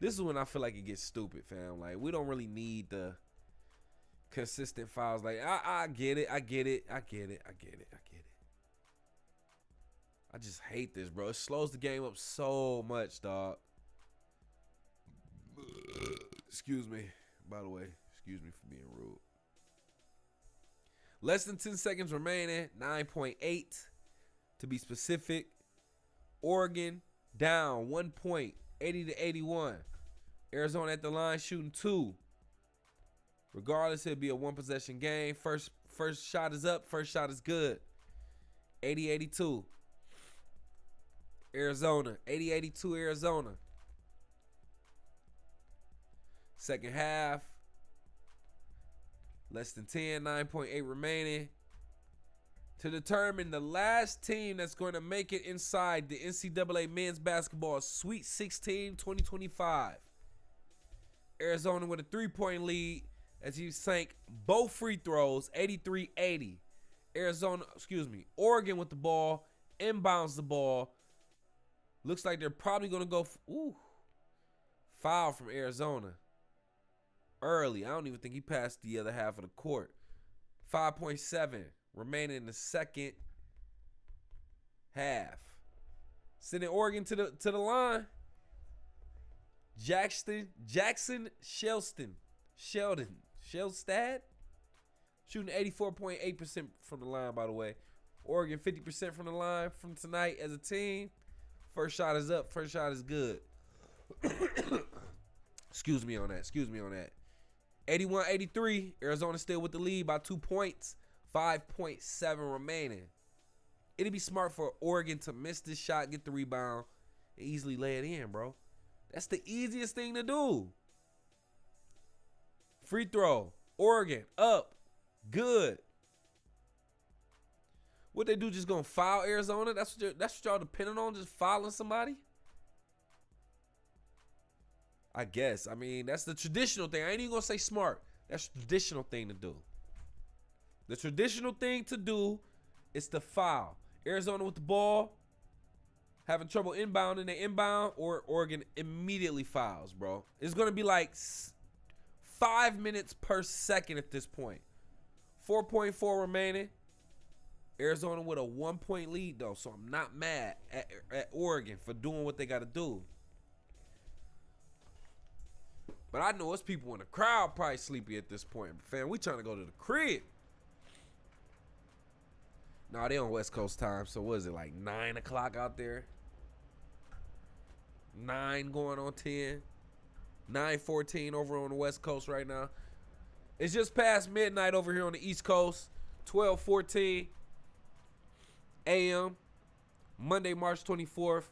This is when I feel like it gets stupid, fam. Like, we don't really need the consistent fouls. Like, I get it. I just hate this, bro. It slows the game up so much, dog. Excuse me. By the way, excuse me for being rude. Less than 10 seconds remaining. 9.8 to be specific. Oregon down 1 point. 80-81. Arizona at the line shooting 2. Regardless, it'll be a 1 possession game. First shot is up. First shot is good. 80-82. Arizona. 80-82 Arizona. Second half. Less than 10. 9.8 remaining. To determine the last team that's going to make it inside the NCAA men's basketball Sweet 16 2025. Arizona with a 3-point lead as he sank both free throws, 83-80. Oregon with the ball, inbounds the ball. Looks like they're probably going to go, foul from Arizona. Early. I don't even think he passed the other half of the court. 5.7 remaining in the second half. Sending Oregon to the line. Jackson Sheldon. Shellstad. Shooting 84.8% from the line, by the way. Oregon 50% from the line from tonight as a team. First shot is up. First shot is good. Excuse me on that. 81-83. Arizona still with the lead by 2 points. 5.7 remaining. It'd be smart for Oregon to miss this shot, get the rebound, and easily lay it in, bro. That's the easiest thing to do. Free throw. Oregon up. Good. What they do, just gonna foul Arizona? That's what y'all depending on, just fouling somebody? I guess. I mean, that's the traditional thing. I ain't even gonna say smart. That's the traditional thing to do. The traditional thing to do is to foul. Arizona with the ball, having trouble inbounding. They inbound, or Oregon immediately fouls, bro. It's going to be like 5 minutes per second at this point. 4.4 remaining. Arizona with a 1 point lead, though, so I'm not mad at Oregon for doing what they got to do. But I know it's people in the crowd probably sleepy at this point. Fam, we trying to go to the crib. No, they on West Coast time, so what is it, like 9 o'clock out there? 9 going on 10. 9:14 over on the West Coast right now. It's just past midnight over here on the East Coast. 12:14 a.m. Monday, March 24th.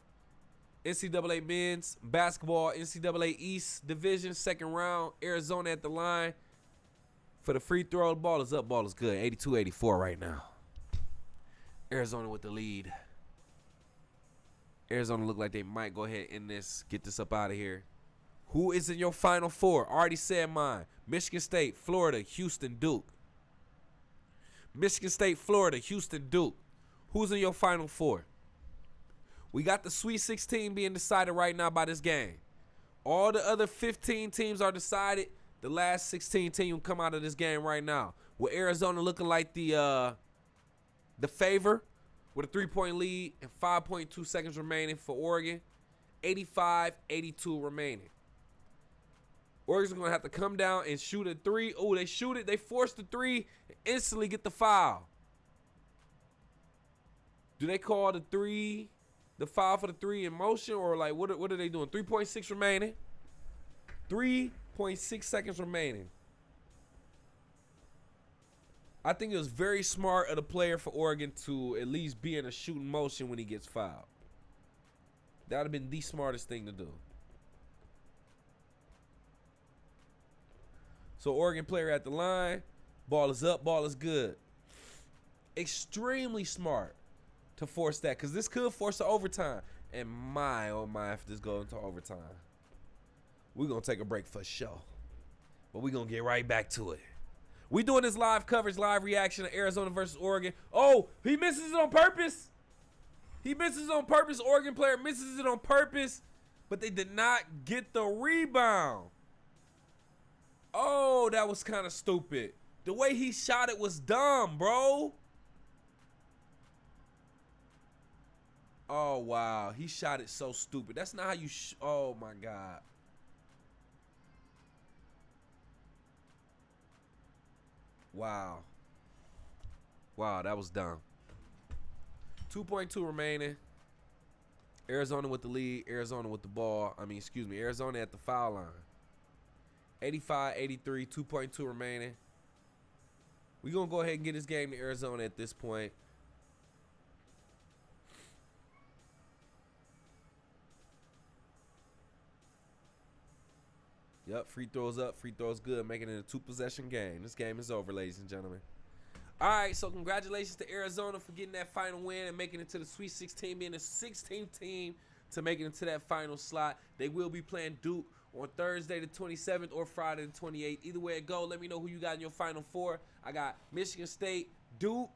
NCAA men's basketball, NCAA East Division, second round. Arizona at the line for the free throw. The ball is up, ball is good. 82-84 right now. Arizona with the lead. Arizona look like they might go ahead and end this, get this up out of here. Who is in your Final Four? Already said mine. Michigan State, Florida, Houston, Duke. Michigan State, Florida, Houston, Duke. Who's in your Final Four? We got the Sweet 16 being decided right now by this game. All the other 15 teams are decided. The last 16 team will come out of this game right now. With Arizona looking like the favor with a 3-point lead and 5.2 seconds remaining for Oregon. 85-82 remaining. Oregon's going to have to come down and shoot a three. Oh, they shoot it. They force the three and instantly get the foul. Do they call the foul for the three in motion, or like what are they doing? 3.6 remaining. 3.6 seconds remaining. I think it was very smart of the player for Oregon to at least be in a shooting motion when he gets fouled. That would have been the smartest thing to do. So Oregon player at the line. Ball is up. Ball is good. Extremely smart to force that, because this could force an overtime. And my, oh my, if this goes into overtime, we're going to take a break for sure. But we're going to get right back to it. We doing this live coverage, live reaction of Arizona versus Oregon. Oh, he misses it on purpose. He misses it on purpose. Oregon player misses it on purpose, but they did not get the rebound. Oh, that was kind of stupid. The way he shot it was dumb, bro. Oh, wow. He shot it so stupid. That's not how you oh, my God. Wow. Wow, that was dumb. 2.2 remaining. Arizona with the lead. Arizona with the ball. Arizona at the foul line. 85-83, 2.2 remaining. We're going to go ahead and get this game to Arizona at this point. Yep, free throws up, free throws good, making it a 2-possession game. This game is over, ladies and gentlemen. All right, so congratulations to Arizona for getting that final win and making it to the Sweet 16, being the 16th team to make it into that final slot. They will be playing Duke on Thursday the 27th or Friday the 28th. Either way it go, let me know who you got in your Final Four. I got Michigan State, Duke,